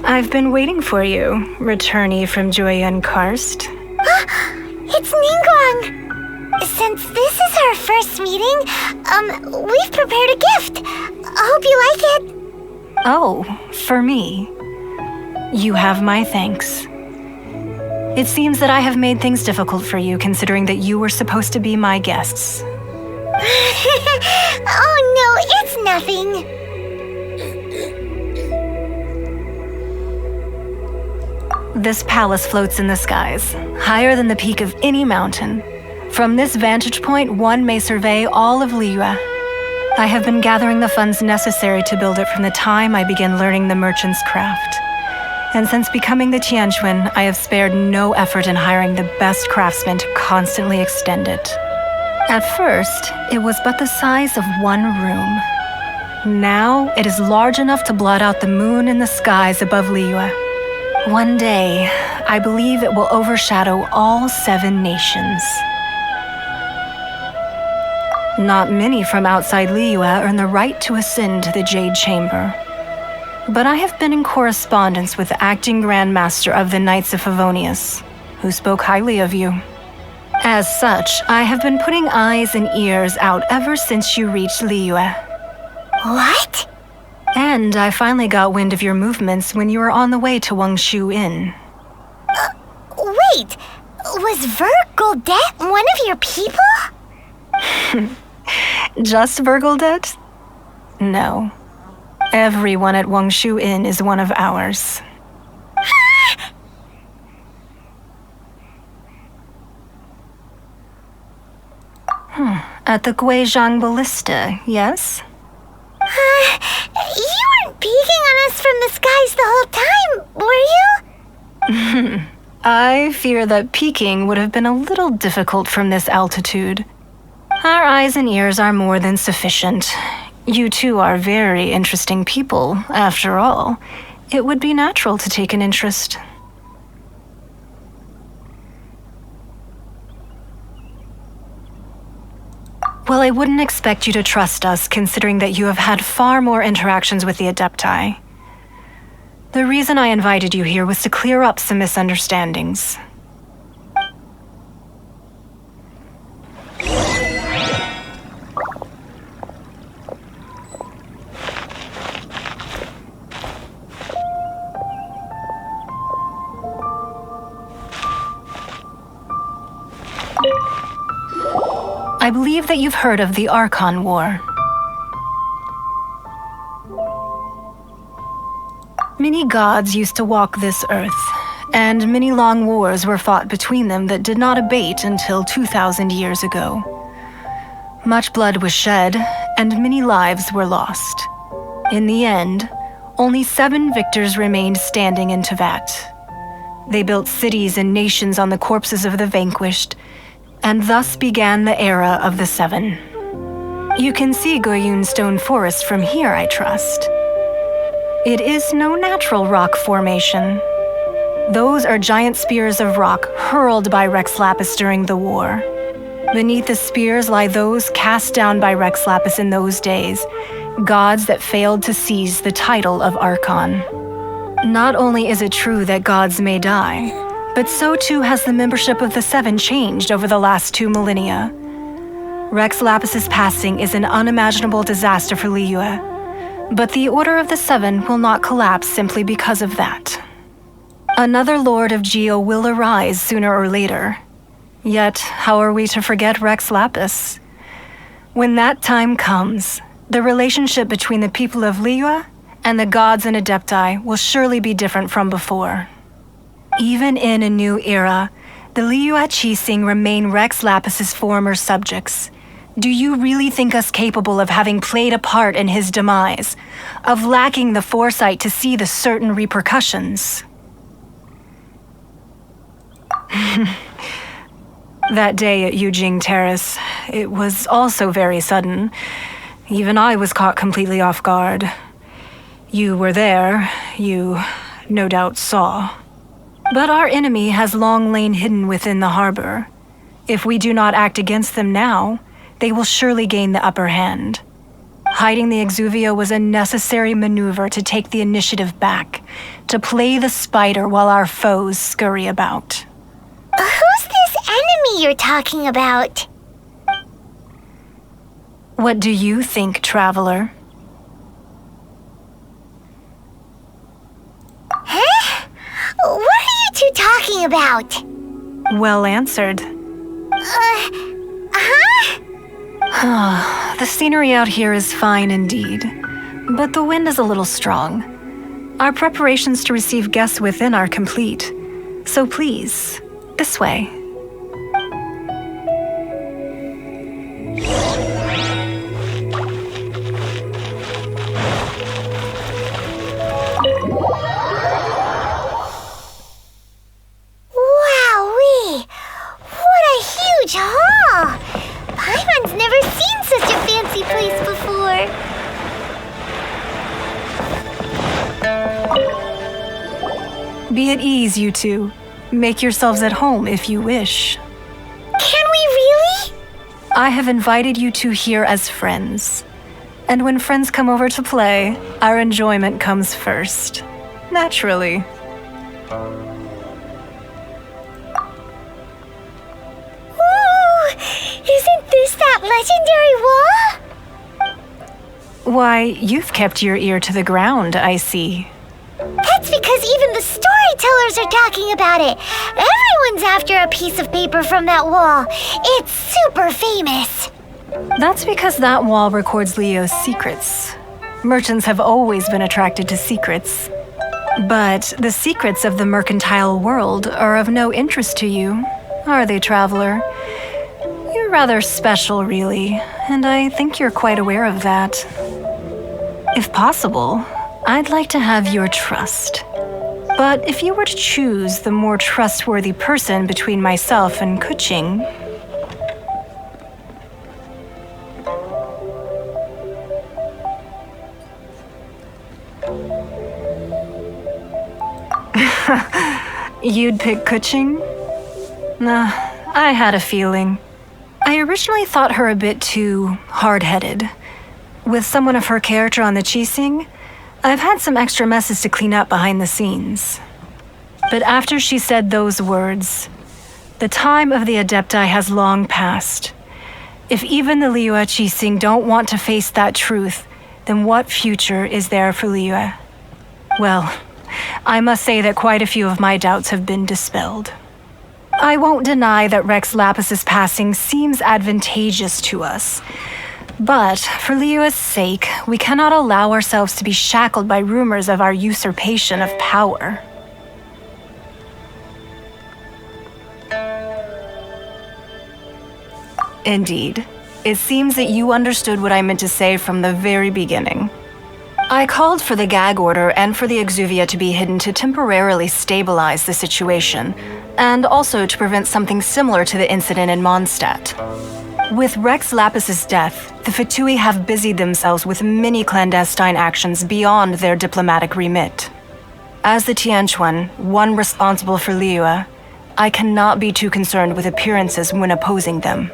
I've been waiting for you, returnee from Joyun Karst. It's Ningguang! Since this is our first meeting, we've prepared a gift. Hope you like it. Oh, for me. You have my thanks. It seems that I have made things difficult for you, considering that you were supposed to be my guests. Oh no, it's nothing. This palace floats in the skies, higher than the peak of any mountain. From this vantage point, one may survey all of Liyue. I have been gathering the funds necessary to build it from the time I began learning the merchant's craft. And since becoming the Tianquan, I have spared no effort in hiring the best craftsmen to constantly extend it. At first, it was but the size of one room. Now, it is large enough to blot out the moon in the skies above Liyue. One day, I believe it will overshadow all 7 nations. Not many from outside Liyue earn the right to ascend to the Jade Chamber. But I have been in correspondence with the acting Grand Master of the Knights of Favonius, who spoke highly of you. As such, I have been putting eyes and ears out ever since you reached Liyue. What? And I finally got wind of your movements when you were on the way to Wangshu Inn. Wait, was Vergoldet one of your people? Just Vergoldet? No. Everyone at Wangshu Inn is one of ours. At the Guizhang Ballista, yes? You weren't peeking on us from the skies the whole time, were you? I fear that peeking would have been a little difficult from this altitude. Our eyes and ears are more than sufficient. You two are very interesting people, after all. It would be natural to take an interest. Well, I wouldn't expect you to trust us, considering that you have had far more interactions with the Adepti. The reason I invited you here was to clear up some misunderstandings. I believe that you've heard of the Archon War. Many gods used to walk this earth, and many long wars were fought between them that did not abate until 2,000 years ago. Much blood was shed, and many lives were lost. In the end, only 7 victors remained standing in Tevat. They built cities and nations on the corpses of the vanquished, and thus began the era of the 7. You can see Goyun Stone Forest from here, I trust. It is no natural rock formation. Those are giant spears of rock hurled by Rex Lapis during the war. Beneath the spears lie those cast down by Rex Lapis in those days, gods that failed to seize the title of Archon. Not only is it true that gods may die, but so too has the membership of the Seven changed over the last 2 millennia. Rex Lapis's passing is an unimaginable disaster for Liyue, but the Order of the Seven will not collapse simply because of that. Another Lord of Geo will arise sooner or later. Yet, how are we to forget Rex Lapis? When that time comes, the relationship between the people of Liyue and the gods and Adepti will surely be different from before. Even in a new era, the Liyue Qixing remain Rex Lapis's former subjects. Do you really think us capable of having played a part in his demise, of lacking the foresight to see the certain repercussions? That day at Yujing Terrace, it was also very sudden. Even I was caught completely off guard. You were there, you no doubt saw. But our enemy has long lain hidden within the harbor. If we do not act against them now, they will surely gain the upper hand. Hiding the Exuvio was a necessary maneuver to take the initiative back, to play the spider while our foes scurry about. Who's this enemy you're talking about? What do you think, traveler? Huh? What are you two talking about? Well answered. Huh? The scenery out here is fine indeed, but the wind is a little strong. Our preparations to receive guests within are complete, so please, this way. Wowee! What a huge hall! Paimon's never seen such a fancy place before. Be at ease, you two. Make yourselves at home if you wish. Can we really? I have invited you two here as friends. And when friends come over to play, our enjoyment comes first. Naturally. Ooh! Isn't this that legendary wall? Why, you've kept your ear to the ground, I see. That's because even the storytellers are talking about it. Everyone's after a piece of paper from that wall. It's super famous. That's because that wall records Leo's secrets. Merchants have always been attracted to secrets. But the secrets of the mercantile world are of no interest to you, are they, traveler? You're rather special, really, and I think you're quite aware of that. If possible, I'd like to have your trust. But if you were to choose the more trustworthy person between myself and Kuching... You'd pick Kuching? Nah, I had a feeling. I originally thought her a bit too hard-headed. With someone of her character on the Qixing, I've had some extra messes to clean up behind the scenes. But after she said those words, the time of the Adepti has long passed. If even the Liyue Qixing don't want to face that truth, then what future is there for Liyue? Well, I must say that quite a few of my doubts have been dispelled. I won't deny that Rex Lapis's passing seems advantageous to us. But for Liyue's sake, we cannot allow ourselves to be shackled by rumors of our usurpation of power. Indeed, it seems that you understood what I meant to say from the very beginning. I called for the gag order and for the exuvia to be hidden to temporarily stabilize the situation, and also to prevent something similar to the incident in Mondstadt. With Rex Lapis's death, the Fatui have busied themselves with many clandestine actions beyond their diplomatic remit. As the Tianquan, one responsible for Liyue, I cannot be too concerned with appearances when opposing them.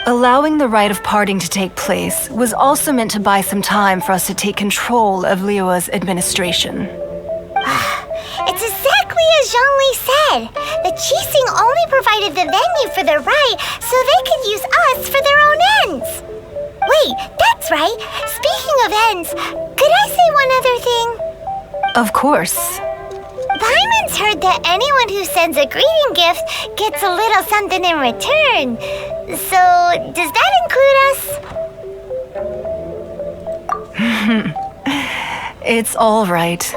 Allowing the rite of parting to take place was also meant to buy some time for us to take control of Liyue's administration. It's exactly as Zhongli said. The Qixing only provided the venue for the rite so they could use us for their own ends. Wait, that's right. Speaking of ends, could I say one other thing? Of course. Paimon's heard that anyone who sends a greeting gift gets a little something in return. So, does that include us? It's all right.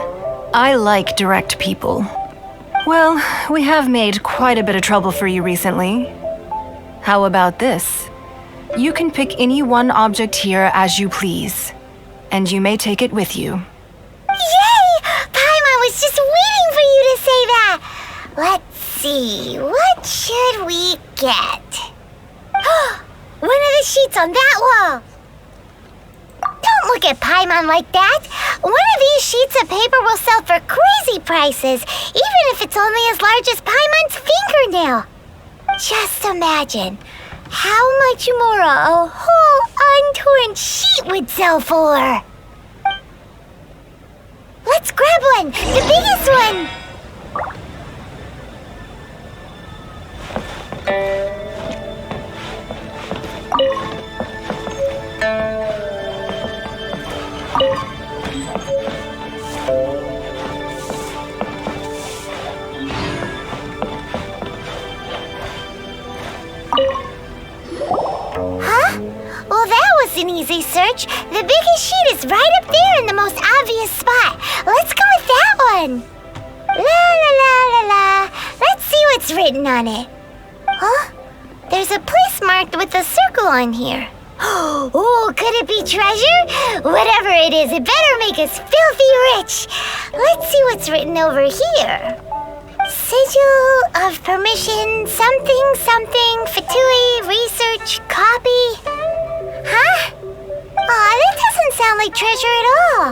I like direct people. Well, we have made quite a bit of trouble for you recently. How about this? You can pick any one object here as you please, and you may take it with you. Yay! Paimon was just waiting for you to say that. Let's see, what should we get? One of the sheets on that wall. Don't look at Paimon like that. One of these sheets of paper will sell for crazy prices, even if it's only as large as Paimon's fingernail. Just imagine how much more a whole untorn sheet would sell for. Let's grab one, the biggest one. Huh? Well, that was an easy search. The biggest sheet is right up there in the most obvious spot. Let's go with that one. La la la la la. Let's see what's written on it. Huh? There's a place marked with a circle on here. Oh, could it be treasure? Whatever it is, it better make us filthy rich. Let's see what's written over here. Sigil of permission, something, something, Fatui, research, copy. Huh? Aw, that doesn't sound like treasure at all.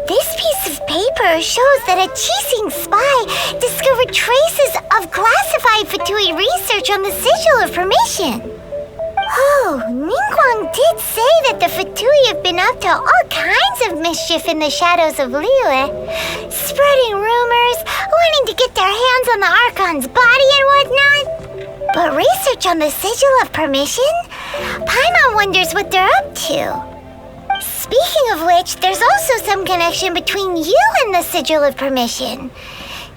This piece of paper shows that a Qixing spy discovered traces of classified Fatui research on the Sigil of permission. Oh, Ningguang did say that the Fatui have been up to all kinds of mischief in the shadows of Liyue, spreading rumors, wanting to get their hands on the Archon's body and whatnot. But research on the Sigil of permission? Paimon wonders what they're up to. Speaking of which, there's also some connection between you and the Sigil of permission.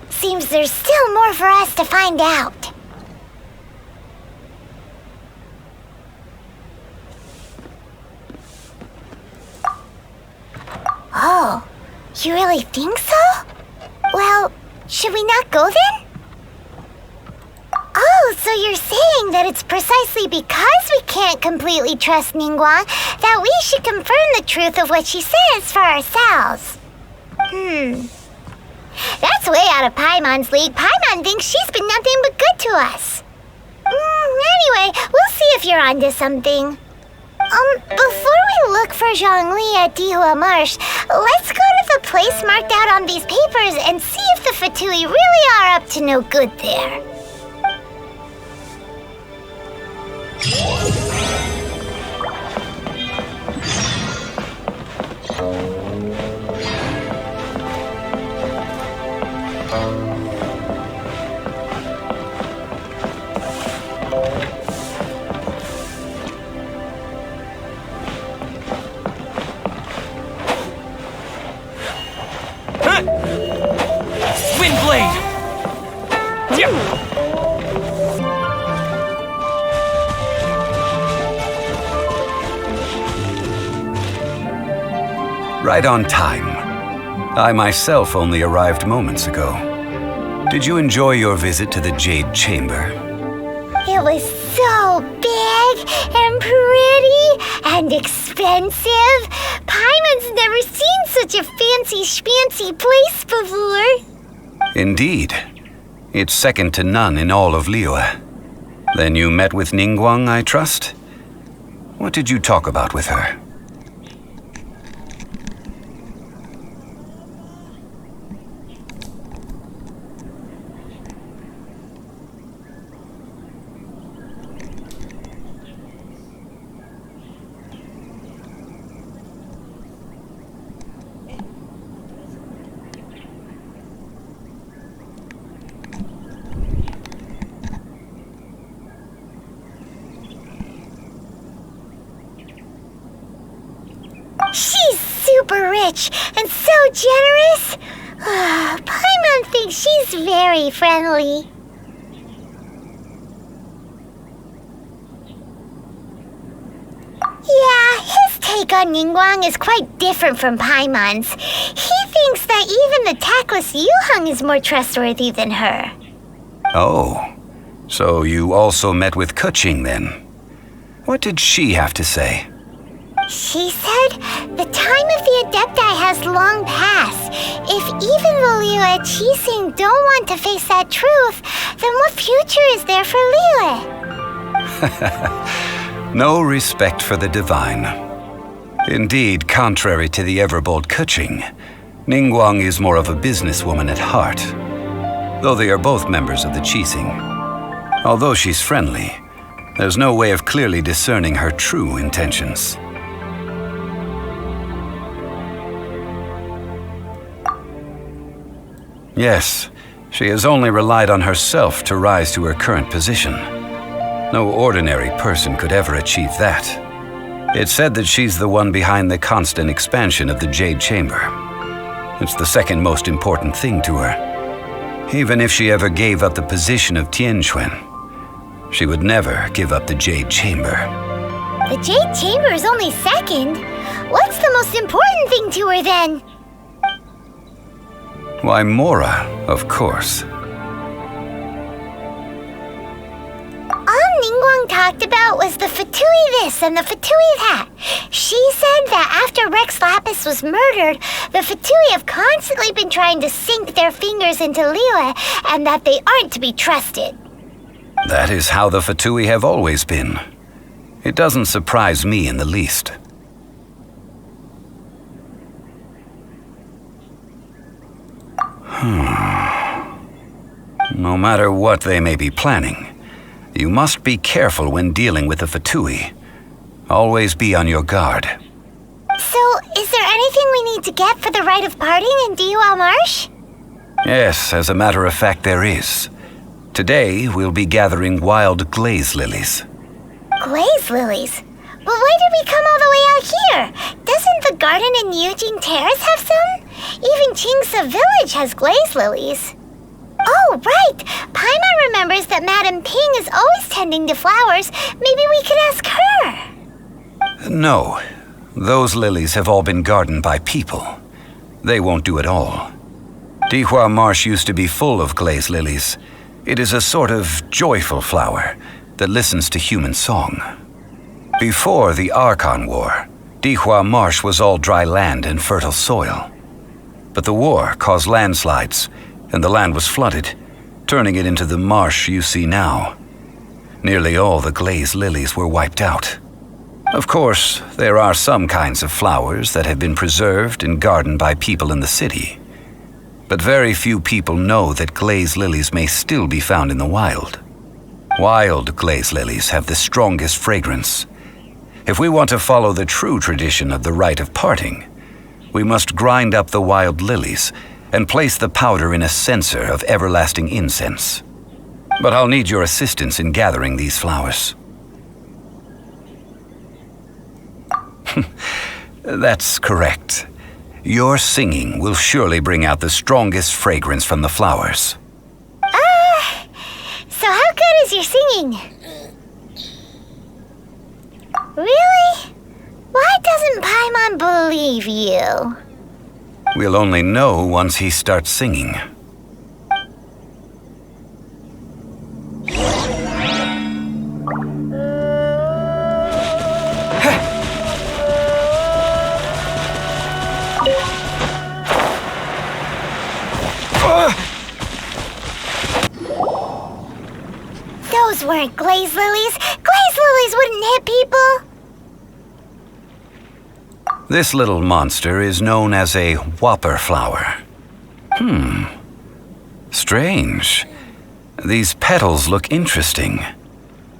Seems there's still more for us to find out. Oh, you really think so? Well, should we not go then? Oh, so you're saying that it's precisely because we can't completely trust Ningguang that we should confirm the truth of what she says for ourselves. That's way out of Paimon's league. Paimon thinks she's been nothing but good to us. Anyway, we'll see if you're onto something. Before we look for Zhongli at Dihua Marsh, let's go to the place marked out on these papers and see if the Fatui really are up to no good there. Windblade! Right on time. I myself only arrived moments ago. Did you enjoy your visit to the Jade Chamber? It was so big and pretty and expensive. Paimon's never seen such a fancy place before. Indeed. It's second to none in all of Liyue. Then you met with Ningguang, I trust? What did you talk about with her? She's super rich and so generous. Paimon thinks she's very friendly. Yeah, his take on Ningguang is quite different from Paimon's. He thinks that even the tactless Yuheng is more trustworthy than her. Oh, so you also met with Keqing then? What did she have to say? She said the time of the Adepti has long passed. If even the Liyue Qixing don't want to face that truth, then what future is there for Liyue? No respect for the divine. Indeed, contrary to the ever-bold Keqing, Ningguang is more of a businesswoman at heart, though they are both members of the Qixing. Although she's friendly, there's no way of clearly discerning her true intentions. Yes, she has only relied on herself to rise to her current position. No ordinary person could ever achieve that. It's said that she's the one behind the constant expansion of the Jade Chamber. It's the second most important thing to her. Even if she ever gave up the position of Tianquan, she would never give up the Jade Chamber. The Jade Chamber is only second. What's the most important thing to her then? Why, Mora, of course. All Ningguang talked about was the Fatui this and the Fatui that. She said that after Rex Lapis was murdered, the Fatui have constantly been trying to sink their fingers into Liyue and that they aren't to be trusted. That is how the Fatui have always been. It doesn't surprise me in the least. No matter what they may be planning, you must be careful when dealing with the Fatui. Always be on your guard. So, is there anything we need to get for the rite of parting in Diwa Marsh? Yes, as a matter of fact, there is. Today, we'll be gathering wild glaze lilies. Glaze lilies? But why did we come all the way out here? Doesn't the garden in Yujing Terrace have some? Even Qingce Village has glaze lilies. Oh, right! Paimon remembers that Madame Ping is always tending to flowers. Maybe we could ask her. No. Those lilies have all been gardened by people. They won't do it all. Dihua Marsh used to be full of glaze lilies. It is a sort of joyful flower that listens to human song. Before the Archon War, Dihua Marsh was all dry land and fertile soil. But the war caused landslides, and the land was flooded, turning it into the marsh you see now. Nearly all the glaze lilies were wiped out. Of course, there are some kinds of flowers that have been preserved and gardened by people in the city. But very few people know that glaze lilies may still be found in the wild. Wild glaze lilies have the strongest fragrance. If we want to follow the true tradition of the rite of parting, we must grind up the wild lilies and place the powder in a censer of everlasting incense. But I'll need your assistance in gathering these flowers. That's correct. Your singing will surely bring out the strongest fragrance from the flowers. So how good is your singing? Really? Why doesn't Paimon believe you? We'll only know once he starts singing. Those weren't glaze lilies. Glaze lilies wouldn't hit people. This little monster is known as a whopper flower. Strange. These petals look interesting.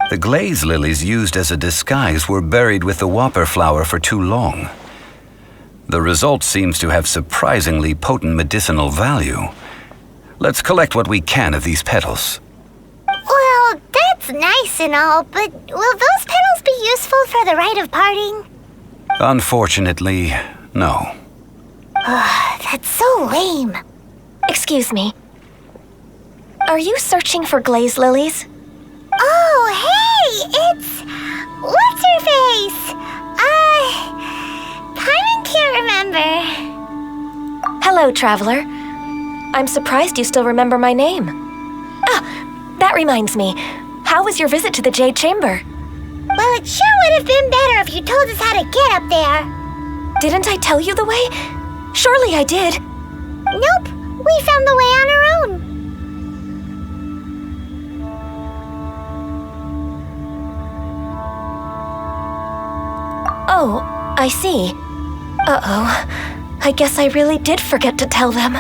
The glaze lilies used as a disguise were buried with the whopper flower for too long. The result seems to have surprisingly potent medicinal value. Let's collect what we can of these petals. Well, that's nice and all, but will those petals be useful for the rite of parting? Unfortunately, no. That's so lame. Excuse me. Are you searching for glaze lilies? Oh, hey! It's... What's-her-face? Paimon can't remember. Hello, traveler. I'm surprised you still remember my name. Ah, that reminds me. How was your visit to the Jade Chamber? Well, it sure would have been better if you told us how to get up there. Didn't I tell you the way? Surely I did. Nope, we found the way on our own. Oh, I see. Uh-oh. I guess I really did forget to tell them.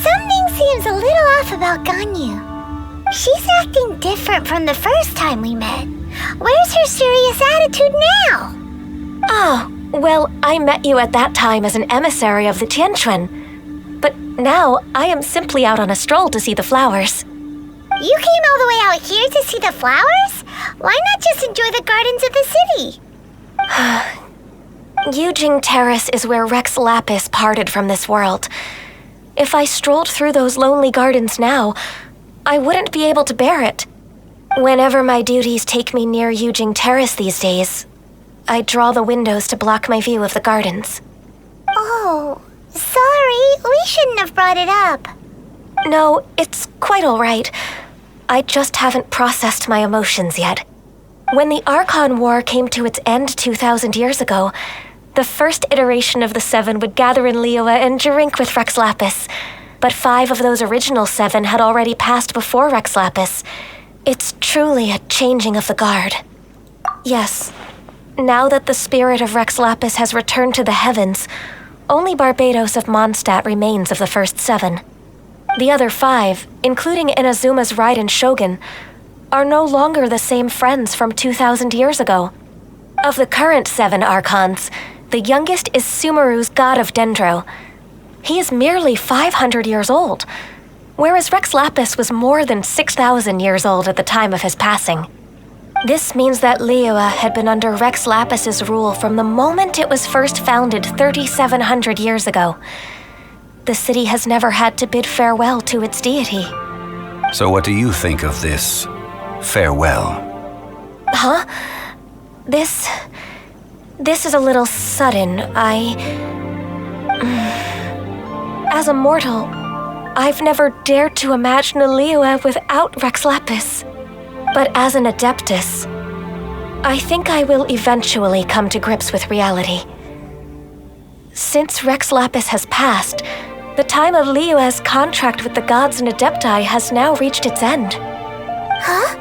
Something seems a little off about Ganyu. She's acting different from the first time we met. Where's her serious attitude now? Oh, well, I met you at that time as an emissary of the Tianquan. But now I am simply out on a stroll to see the flowers. You came all the way out here to see the flowers? Why not just enjoy the gardens of the city? Yujing Terrace is where Rex Lapis parted from this world. If I strolled through those lonely gardens now, I wouldn't be able to bear it. Whenever my duties take me near Yujing Terrace these days, I draw the windows to block my view of the gardens. Oh, sorry. We shouldn't have brought it up. No, it's quite all right. I just haven't processed my emotions yet. When the Archon War came to its end 2,000 years ago, the first iteration of the Seven would gather in Liyue and drink with Rex Lapis. But 5 of those original 7 had already passed before Rex Lapis. It's truly a changing of the guard. Yes, now that the spirit of Rex Lapis has returned to the heavens, only Barbados of Mondstadt remains of the first 7. The other 5, including Inazuma's Raiden Shogun, are no longer the same friends from 2,000 years ago. Of the current 7 Archons, the youngest is Sumeru's god of Dendro. He is merely 500 years old, whereas Rex Lapis was more than 6,000 years old at the time of his passing. This means that Liyue had been under Rex Lapis's rule from the moment it was first founded 3,700 years ago. The city has never had to bid farewell to its deity. So what do you think of this farewell? Huh? This is a little sudden. As a mortal, I've never dared to imagine a Liyue without Rex Lapis. But as an Adeptus, I think I will eventually come to grips with reality. Since Rex Lapis has passed, the time of Liyue's contract with the gods and Adepti has now reached its end. Huh?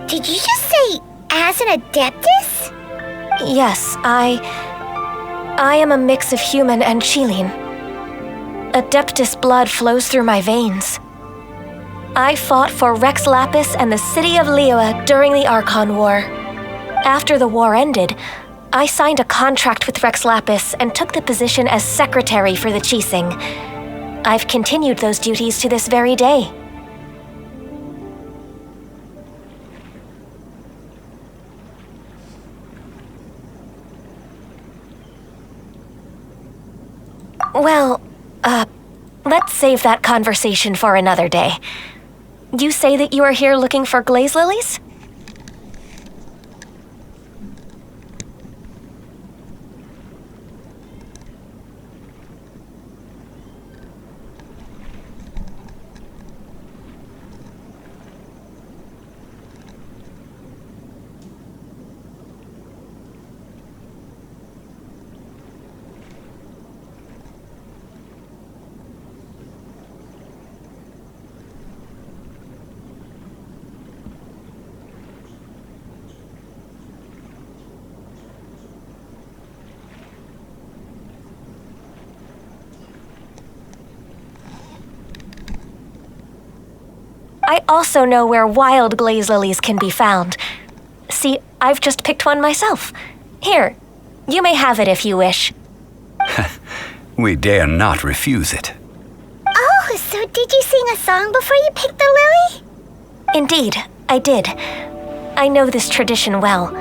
Did you just say, as an Adeptus? Yes, I am a mix of human and Qilin. Adeptus blood flows through my veins. I fought for Rex Lapis and the city of Liyue during the Archon War. After the war ended, I signed a contract with Rex Lapis and took the position as secretary for the Qixing. I've continued those duties to this very day. Well, let's save that conversation for another day. You say that you are here looking for glaze lilies? I also know where wild glaze lilies can be found. See, I've just picked one myself. Here, you may have it if you wish. We dare not refuse it. Oh, so did you sing a song before you picked the lily? Indeed, I did. I know this tradition well.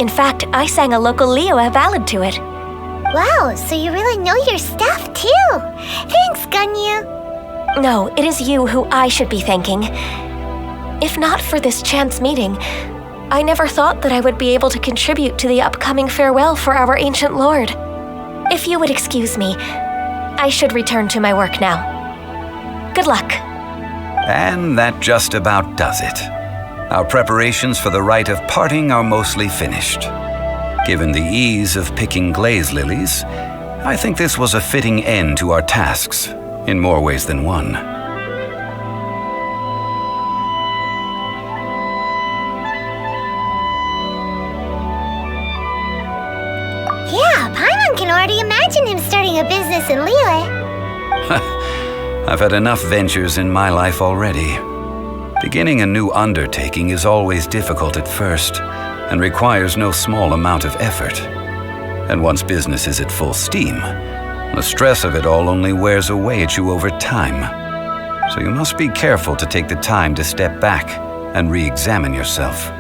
In fact, I sang a local Liyue ballad to it. Wow, so you really know your stuff too. Thanks, Ganyu. No, it is you who I should be thanking. If not for this chance meeting, I never thought that I would be able to contribute to the upcoming farewell for our ancient lord. If you would excuse me, I should return to my work now. Good luck. And that just about does it. Our preparations for the rite of parting are mostly finished. Given the ease of picking glaze lilies, I think this was a fitting end to our tasks, in more ways than one. Yeah, Paimon can already imagine him starting a business in Liyue. I've had enough ventures in my life already. Beginning a new undertaking is always difficult at first and requires no small amount of effort. And once business is at full steam, the stress of it all only wears away at you over time. So you must be careful to take the time to step back and re-examine yourself.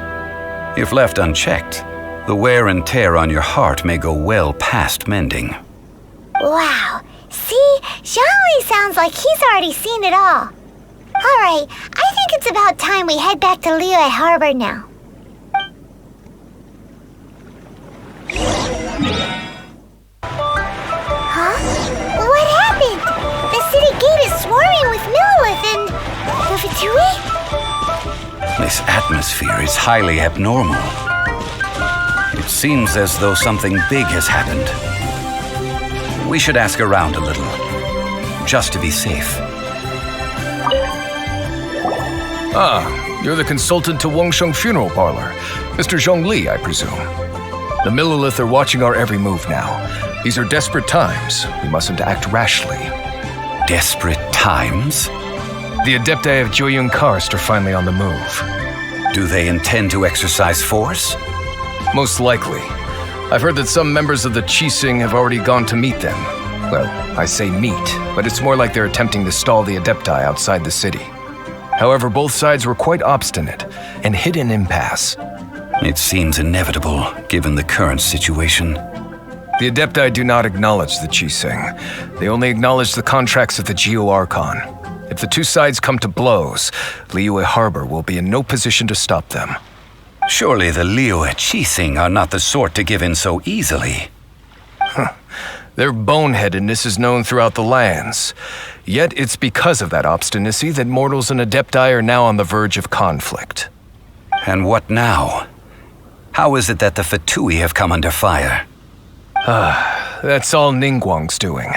If left unchecked, the wear and tear on your heart may go well past mending. Wow. See, Zhongli sounds like he's already seen it all. Alright, I think it's about time we head back to Liyue Harbor now. Huh? What happened? The city gate is swarming with Millilith and the Fatui? This atmosphere is highly abnormal. It seems as though something big has happened. We should ask around a little, just to be safe. Ah, you're the consultant to Wangsheng Funeral Parlor. Mr. Zhongli, I presume. The Millilith are watching our every move now. These are desperate times. We mustn't act rashly. Desperate times? The Adepti of Joyun Karst are finally on the move. Do they intend to exercise force? Most likely. I've heard that some members of the Qixing have already gone to meet them. Well, I say meet, but it's more like they're attempting to stall the Adepti outside the city. However, both sides were quite obstinate and hit an impasse. It seems inevitable, given the current situation. The Adepti do not acknowledge the Qixing. They only acknowledge the contracts of the Geo Archon. If the two sides come to blows, Liyue Harbor will be in no position to stop them. Surely the Liyue Qixing are not the sort to give in so easily. Their boneheadedness is known throughout the lands. Yet it's because of that obstinacy that mortals and Adepti are now on the verge of conflict. And what now? How is it that the Fatui have come under fire? That's all Ningguang's doing.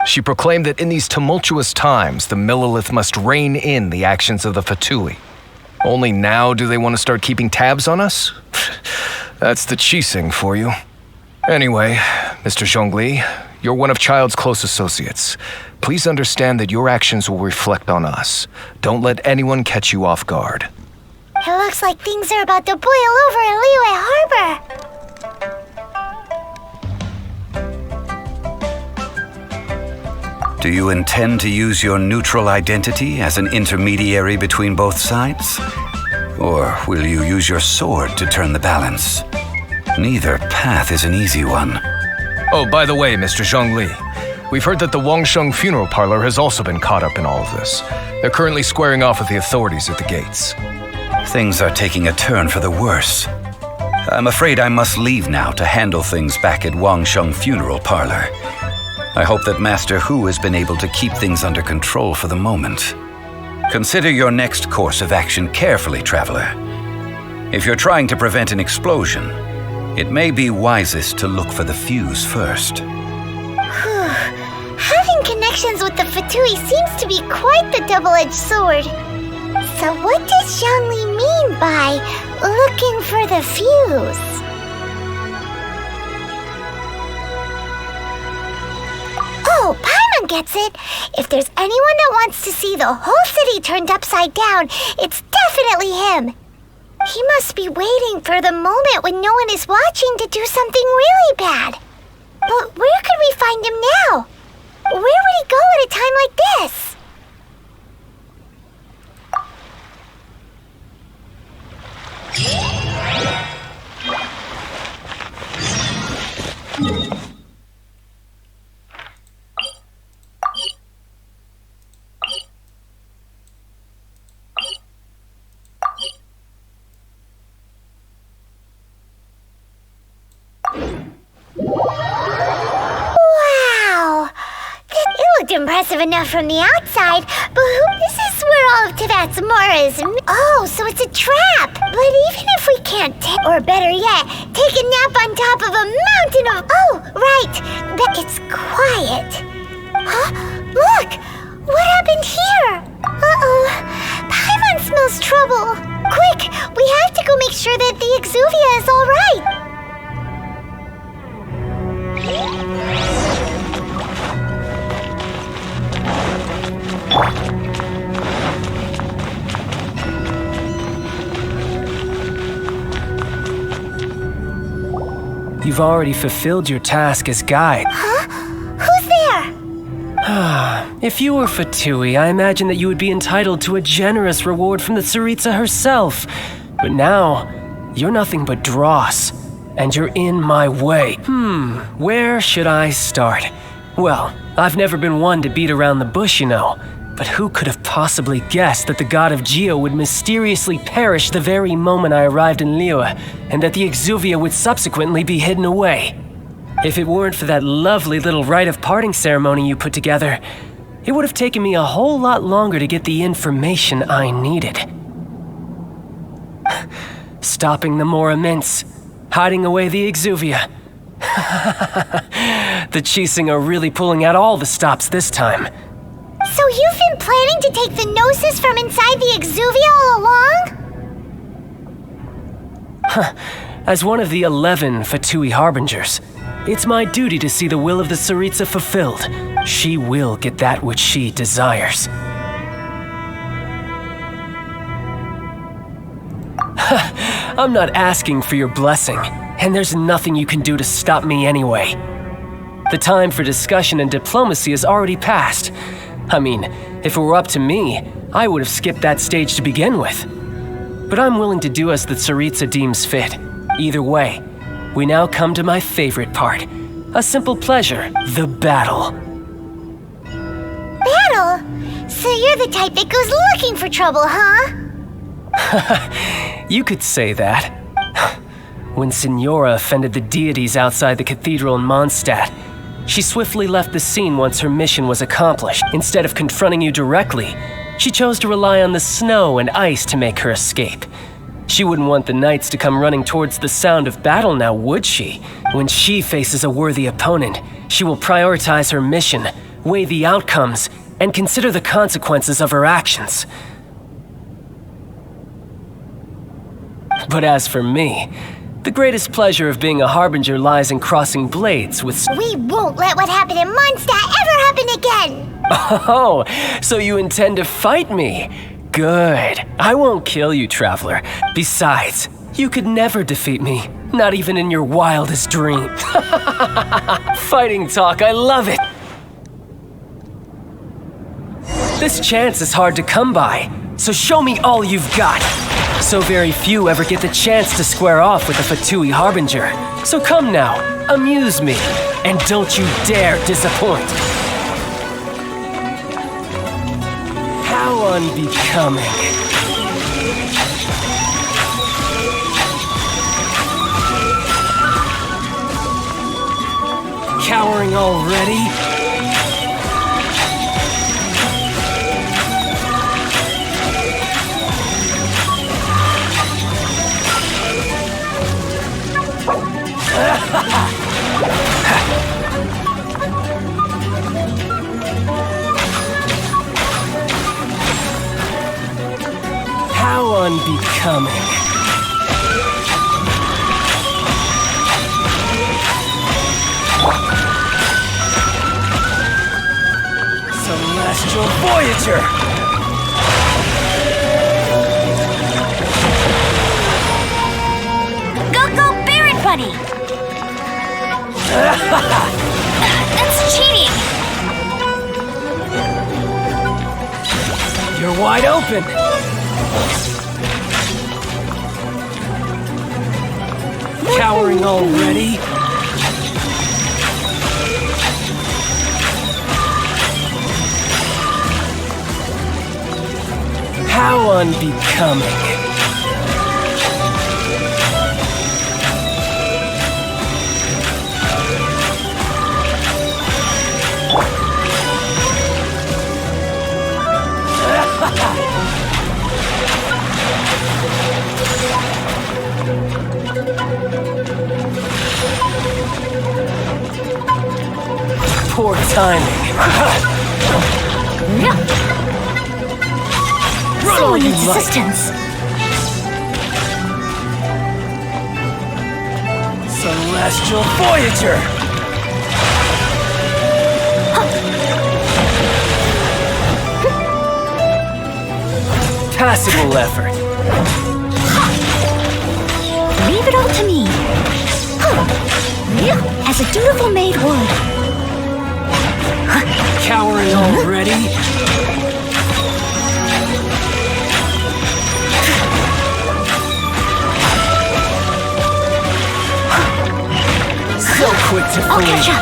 She proclaimed that in these tumultuous times, the Millilith must rein in the actions of the Fatui. Only now do they want to start keeping tabs on us? That's the Qixing for you. Anyway, Mr. Zhongli, you're one of Child's close associates. Please understand that your actions will reflect on us. Don't let anyone catch you off guard. It looks like things are about to boil over in Liyue Harbor. Do you intend to use your neutral identity as an intermediary between both sides? Or will you use your sword to turn the balance? Neither path is an easy one. Oh, by the way, Mr. Zhongli, we've heard that the Wangsheng Funeral Parlor has also been caught up in all of this. They're currently squaring off with the authorities at the gates. Things are taking a turn for the worse. I'm afraid I must leave now to handle things back at Wangsheng Funeral Parlor. I hope that Master Hu has been able to keep things under control for the moment. Consider your next course of action carefully, traveler. If you're trying to prevent an explosion, it may be wisest to look for the fuse first. Having connections with the Fatui seems to be quite the double-edged sword. So what does Zhongli mean by looking for the fuse? Oh, Paimon gets it. If there's anyone that wants to see the whole city turned upside down, it's definitely him. He must be waiting for the moment when no one is watching to do something really bad. But where could we find him now? Where would he go at a time like this? Wow! It looked impressive enough from the outside, but this is where all of Teyvat's Mora is. Oh, so it's a trap! But even if we can't or better yet, take a nap on top of a mountain of... Oh, right! It's quiet. Huh? Look! What happened here? Uh-oh. Paimon smells trouble. Quick! We have to go make sure that the Exuvia is all right. You've already fulfilled your task as guide. Huh? Who's there? If you were Fatui, I imagine that you would be entitled to a generous reward from the Tsaritsa herself. But now, you're nothing but dross, and you're in my way. Where should I start? Well, I've never been one to beat around the bush, you know. But who could have possibly guessed that the god of Geo would mysteriously perish the very moment I arrived in Liyue, and that the Exuvia would subsequently be hidden away? If it weren't for that lovely little rite of parting ceremony you put together, it would have taken me a whole lot longer to get the information I needed. Stopping the Mora Mints, hiding away the Exuvia. The Chising are really pulling out all the stops this time. So you've been planning to take the Gnosis from inside the Exuvia all along? As one of the 11 Fatui Harbingers, it's my duty to see the will of the Tsaritsa fulfilled. She will get that which she desires. I'm not asking for your blessing, and there's nothing you can do to stop me anyway. The time for discussion and diplomacy has already passed. I mean, if it were up to me, I would have skipped that stage to begin with. But I'm willing to do as the Tsaritsa deems fit. Either way, we now come to my favorite part. A simple pleasure, the battle. Battle? So you're the type that goes looking for trouble, huh? You could say that. When Signora offended the deities outside the cathedral in Mondstadt, she swiftly left the scene once her mission was accomplished. Instead of confronting you directly, she chose to rely on the snow and ice to make her escape. She wouldn't want the knights to come running towards the sound of battle now, would she? When she faces a worthy opponent, she will prioritize her mission, weigh the outcomes, and consider the consequences of her actions. But as for me, the greatest pleasure of being a harbinger lies in crossing blades with... We won't let what happened in Mondstadt ever happen again! Oh, so you intend to fight me? Good. I won't kill you, Traveler. Besides, you could never defeat me, not even in your wildest dream. Fighting talk, I love it! This chance is hard to come by, so show me all you've got. So very few ever get the chance to square off with a Fatui Harbinger. So come now, amuse me, and don't you dare disappoint. How unbecoming. Cowering already? How unbecoming. Celestial Voyager! Go, Barret Bunny! That's cheating! You're wide open! Cowering already? How unbecoming. Poor timing. Run all you like. Assistance. Celestial Voyager! Passable effort. Leave it all to me. As a dutiful maid would. Cowering already? So quick to I'll catch flee. up.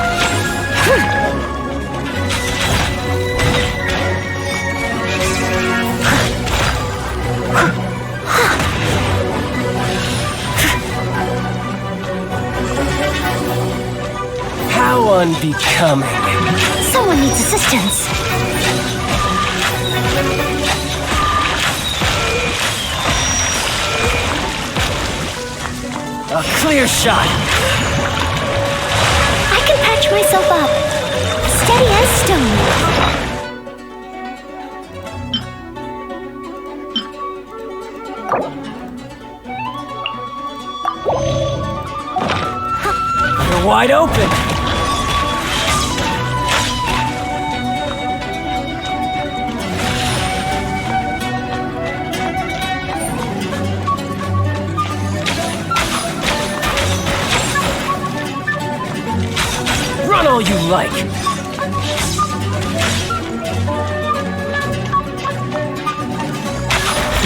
How unbecoming. Someone needs assistance. A clear shot. I can patch myself up. Steady as stone. You're wide open. Run all you like.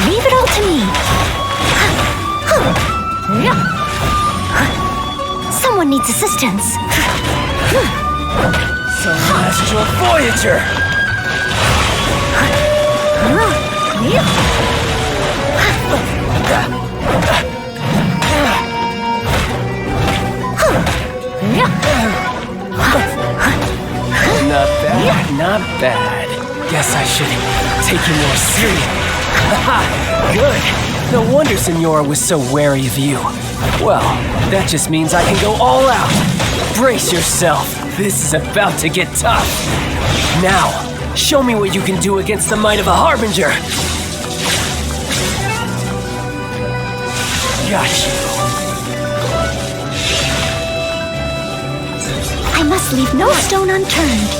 Leave it all to me. Someone needs assistance. Celestial Voyager! Not bad, not bad. Guess I should take you more seriously. Good. No wonder Senora was so wary of you. Well, that just means I can go all out. Brace yourself. This is about to get tough. Now, show me what you can do against the might of a Harbinger. Got you. I must leave no stone unturned.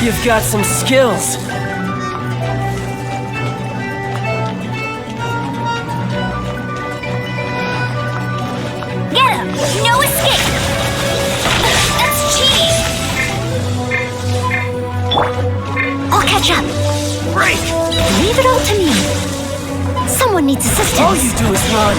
You've got some skills. Get him! No escape! That's cheating! I'll catch up. Break! Leave it all to me. Someone needs assistance. All you do is run.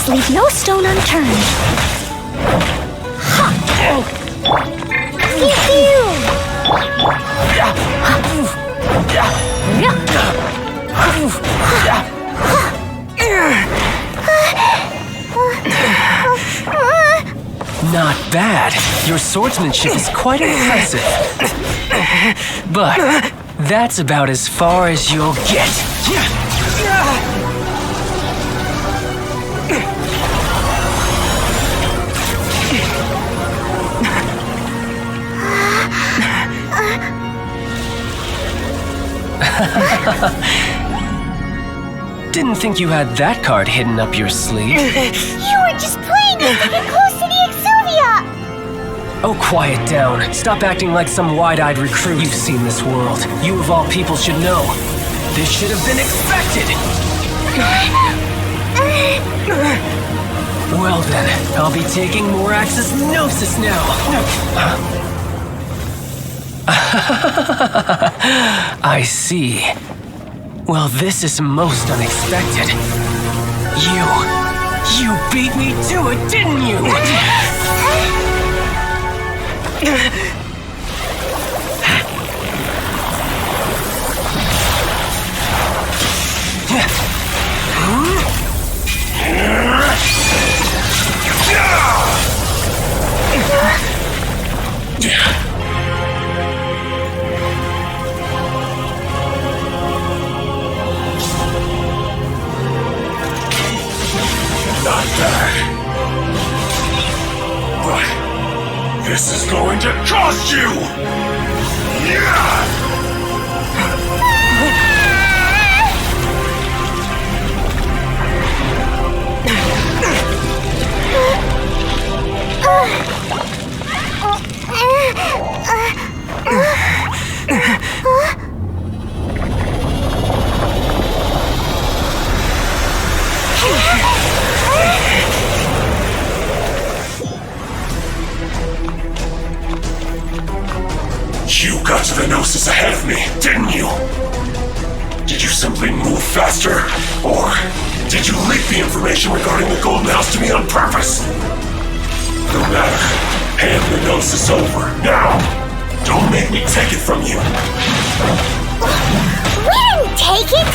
must leave no stone unturned. Pew pew! Not bad. Your swordsmanship is quite impressive. But that's about as far as you'll get. Didn't think you had that card hidden up your sleeve. You were just playing us to get close to the Exuvia! Oh, quiet down. Stop acting like some wide-eyed recruit. You've seen this world. You of all people should know. This should have been expected! Well then, I'll be taking more Axis Gnosis now. I see. Well, this is most unexpected. You beat me to it, didn't you? Not bad. But this is going to cost you! Yeah! You got to the Gnosis ahead of me, didn't you? Did you simply move faster? Or did you leak the information regarding the Golden House to me on purpose? No matter. Hand the Gnosis over, now! Don't make me take it from you! We didn't take it!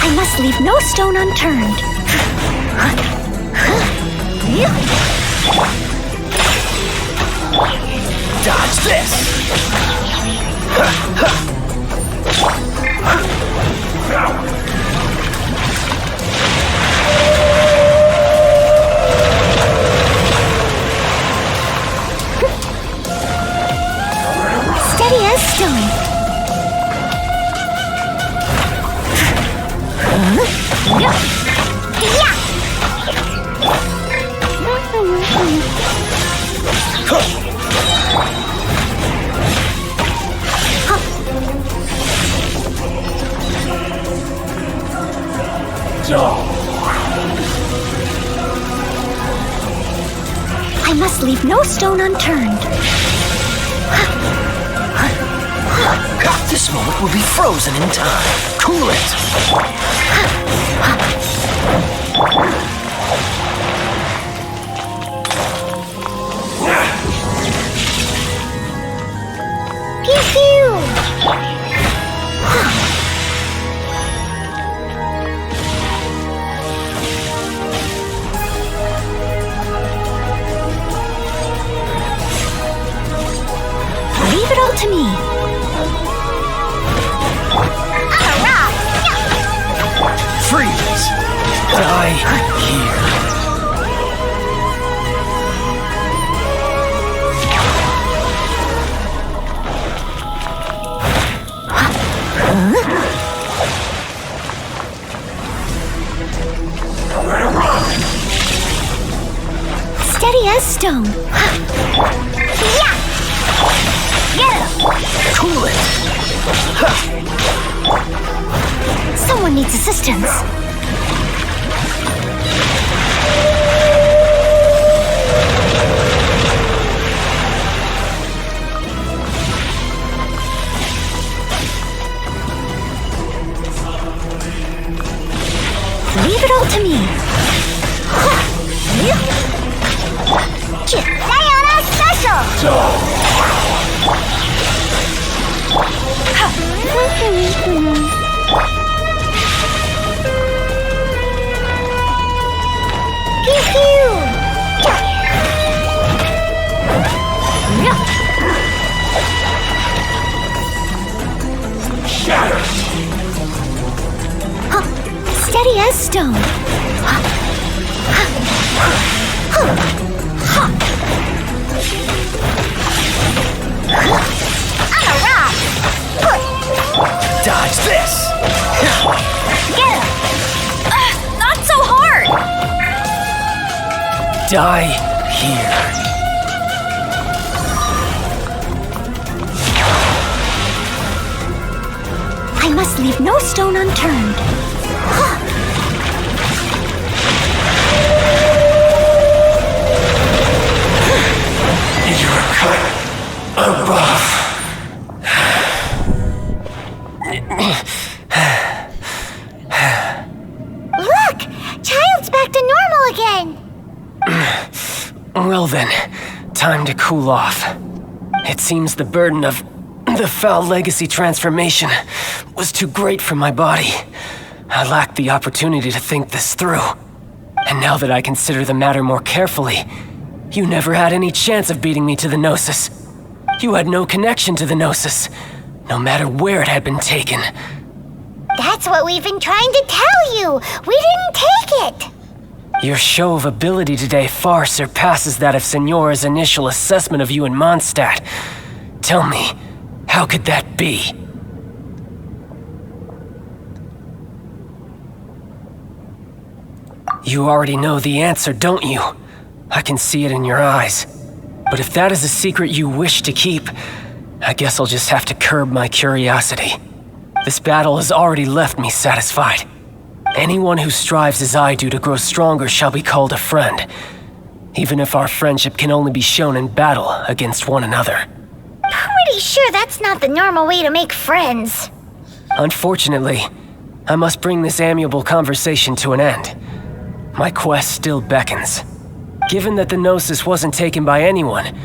I must leave no stone unturned. Dodge this! Steady as stone. Yeah. I must leave no stone unturned. This moment will be frozen in time. Cool it! Pew pew! Leave it all to me. Freeze! Die here. as stone. Yeah! Get him! Cool it! Someone needs assistance. Leave it all to me. Sayonara special! Shatter! Steady as stone. I'm a rock! Dodge this! Get him! Not so hard! Die here. I must leave no stone unturned. You're cut above. Look! Child's back to normal again! Well then, time to cool off. It seems the burden of the foul legacy transformation was too great for my body. I lacked the opportunity to think this through. And now that I consider the matter more carefully, you never had any chance of beating me to the Gnosis. You had no connection to the Gnosis, no matter where it had been taken. That's what we've been trying to tell you! We didn't take it! Your show of ability today far surpasses that of Signora's initial assessment of you in Mondstadt. Tell me, how could that be? You already know the answer, don't you? I can see it in your eyes. But if that is a secret you wish to keep, I guess I'll just have to curb my curiosity. This battle has already left me satisfied. Anyone who strives as I do to grow stronger shall be called a friend, even if our friendship can only be shown in battle against one another. Pretty sure that's not the normal way to make friends. Unfortunately, I must bring this amiable conversation to an end. My quest still beckons. Given that the Gnosis wasn't taken by anyone,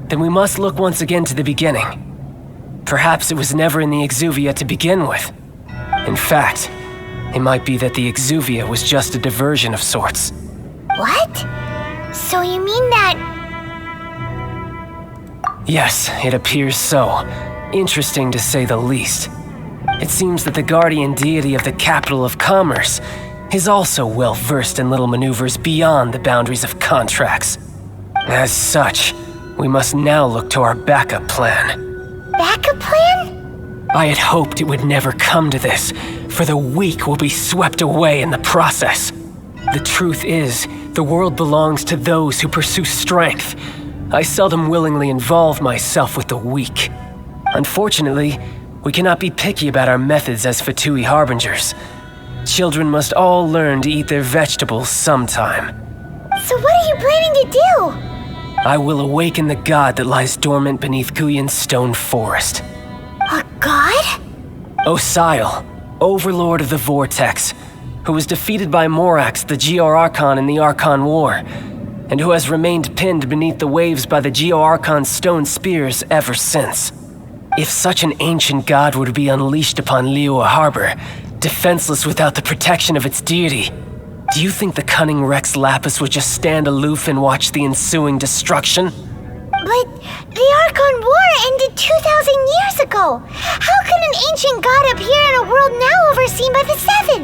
then we must look once again to the beginning. Perhaps it was never in the Exuvia to begin with. In fact, it might be that the Exuvia was just a diversion of sorts. What? So you mean that... Yes, it appears so. Interesting to say the least. It seems that the guardian deity of the capital of commerce is also well versed in little maneuvers beyond the boundaries of contracts. As such, we must now look to our backup plan. Backup plan? I had hoped it would never come to this, for the weak will be swept away in the process. The truth is, the world belongs to those who pursue strength. I seldom willingly involve myself with the weak. Unfortunately, we cannot be picky about our methods as Fatui harbingers. Children must all learn to eat their vegetables sometime. So what are you planning to do? I will awaken the god that lies dormant beneath Guyon's stone forest. A god? Osial, overlord of the Vortex, who was defeated by Morax, the Geo-Archon in the Archon War, and who has remained pinned beneath the waves by the Geo-Archon's stone spears ever since. If such an ancient god were to be unleashed upon Liyue Harbor, defenseless without the protection of its deity, do you think the cunning Rex Lapis would just stand aloof and watch the ensuing destruction? But the Archon War ended 2,000 years ago. How can an ancient god appear in a world now overseen by the Seven?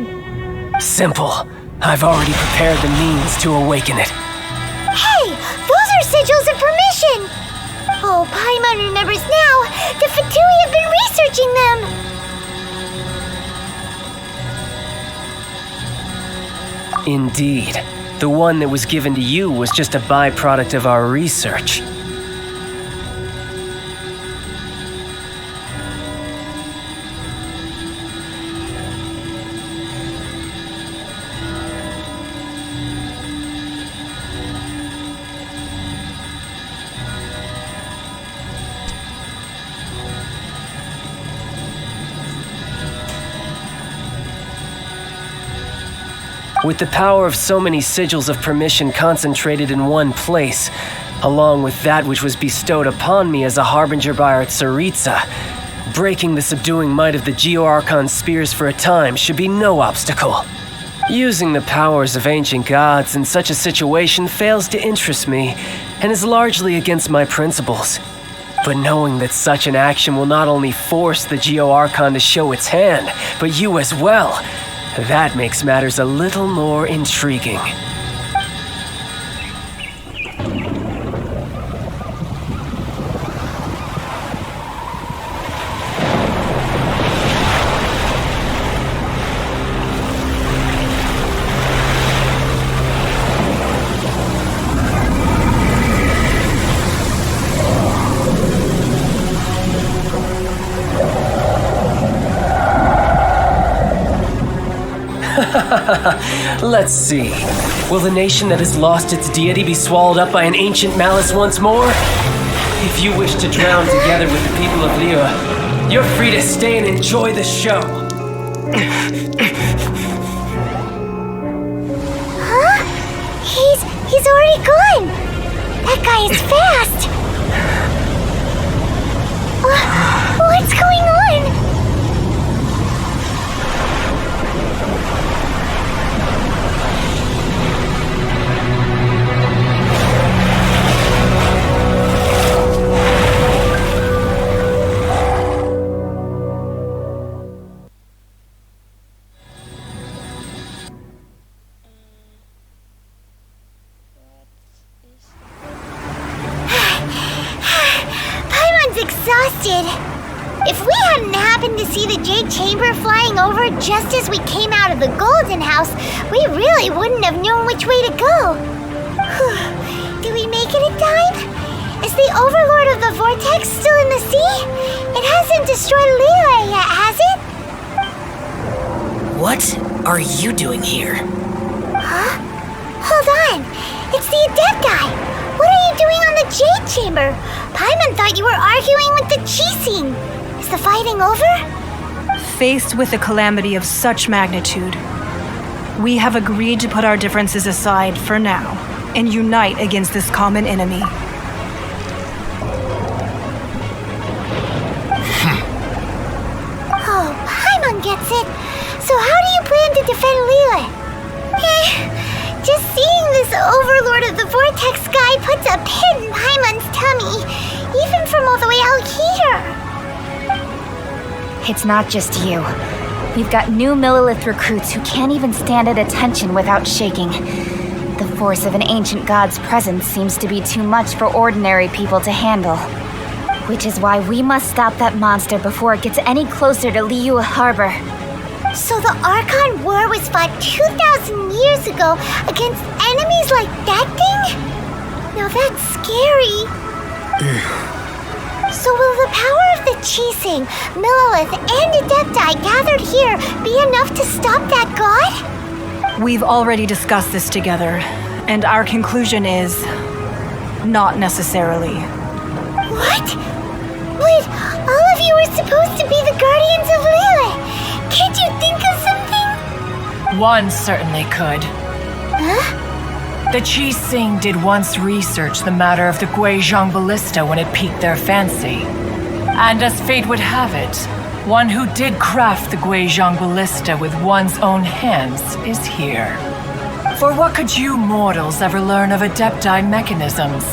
Simple. I've already prepared the means to awaken it. Hey, those are sigils of permission. Oh, Paimon remembers now. The Fatui have been researching them. Indeed. The one that was given to you was just a byproduct of our research. With the power of so many sigils of permission concentrated in one place, along with that which was bestowed upon me as a harbinger by our Tsaritsa, breaking the subduing might of the Geo-Archon spears for a time should be no obstacle. Using the powers of ancient gods in such a situation fails to interest me, and is largely against my principles. But knowing that such an action will not only force the Geo-Archon to show its hand, but you as well, that makes matters a little more intriguing. Let's see. Will the nation that has lost its deity be swallowed up by an ancient malice once more? If you wish to drown together with the people of Liyue, you're free to stay and enjoy the show. Huh? He's already gone. That guy is fast. What's going on? Exhausted. If we hadn't happened to see the Jade Chamber flying over just as we came out of the Golden House, we really wouldn't have known which way to go. Did we make it in time? Is the Overlord of the Vortex still in the sea? It hasn't destroyed Liyue yet, has it? What are you doing here? Huh? Hold on. It's the Adepti. What are you doing on the Jade Chamber? Paimon thought you were arguing with the Qixing. Is the fighting over? Faced with a calamity of such magnitude, we have agreed to put our differences aside for now and unite against this common enemy. Oh, Paimon gets it. So how do you plan to defend Liyue? Just seeing this Overlord of the Vortex guy puts a pit in Paimon's tummy, even from all the way out here. It's not just you. We've got new Millilith recruits who can't even stand at attention without shaking. The force of an ancient god's presence seems to be too much for ordinary people to handle. Which is why we must stop that monster before it gets any closer to Liyue Harbor. So the Archon War was fought 2,000 years ago against enemies like that thing? Now that's scary. So will the power of the Qixing, Millilith, and Adepti gathered here be enough to stop that god? We've already discussed this together, and our conclusion is not necessarily. What? But all of you are supposed to be the guardians of Liyue. Can't you think of something? One certainly could. Huh? The Qixing did once research the matter of the Guizhong Ballista when it piqued their fancy. And as fate would have it, one who did craft the Guizhong Ballista with one's own hands is here. For what could you mortals ever learn of Adepti mechanisms?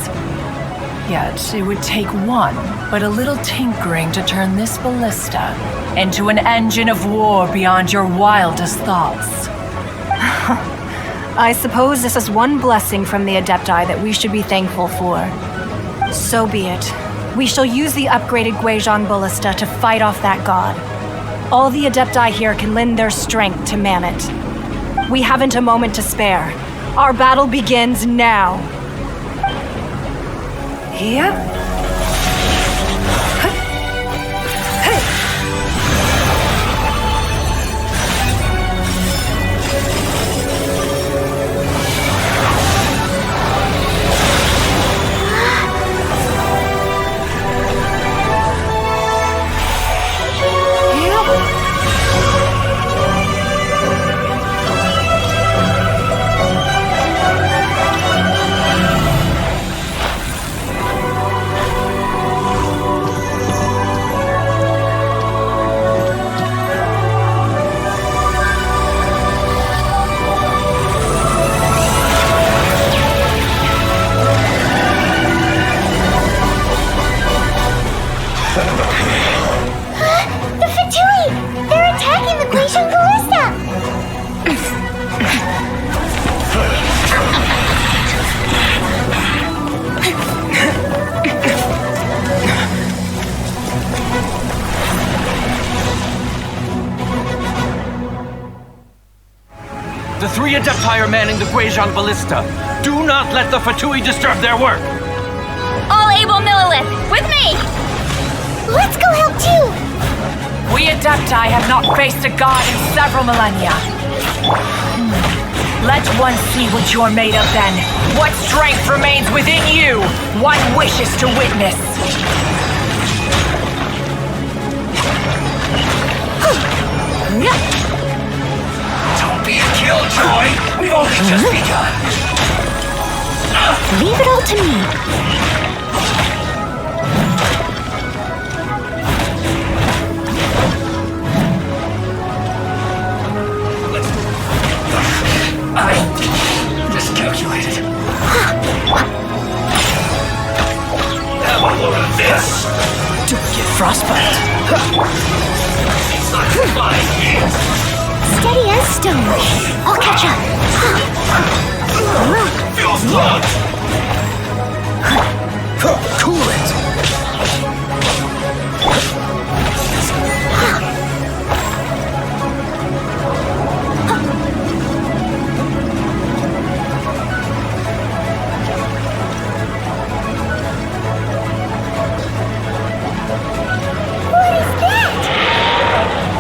Yet it would take one but a little tinkering to turn this ballista into an engine of war beyond your wildest thoughts. I suppose this is one blessing from the Adepti that we should be thankful for. So be it. We shall use the upgraded Guizhong Ballista to fight off that god. All the Adepti here can lend their strength to man it. We haven't a moment to spare. Our battle begins now. Yep. The 3 Adepti are manning the Guizhong Ballista. Do not let the Fatui disturb their work. All able Millilith, with me! Let's go help too! We Adepti have not faced a god in several millennia. Let one see what you're made of then. What strength remains within you? One wishes to witness. Don't be a killjoy! We've only just begun! Leave it all to me. I miscalculated. Have a look at this! Don't get frostbite. It's not fine. Steady as stone. I'll catch up. Feels blood! Cool it.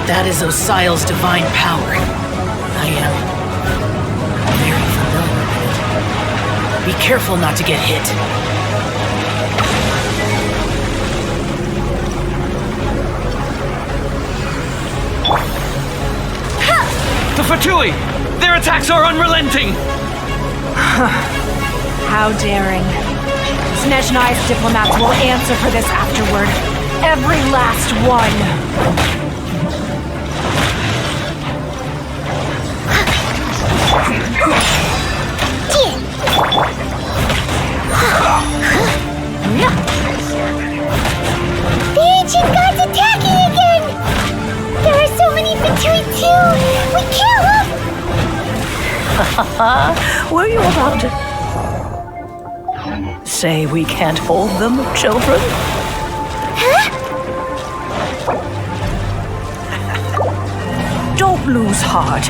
That is Osial's divine power. I am very familiar with it. Be careful not to get hit. The Fatui! Their attacks are unrelenting! How daring. Snezhnai's diplomats will answer for this afterward. Every last one. The ancient god's attacking again! There are so many between two! We can't look! Were you about to say we can't hold them, children? Huh? Don't lose heart.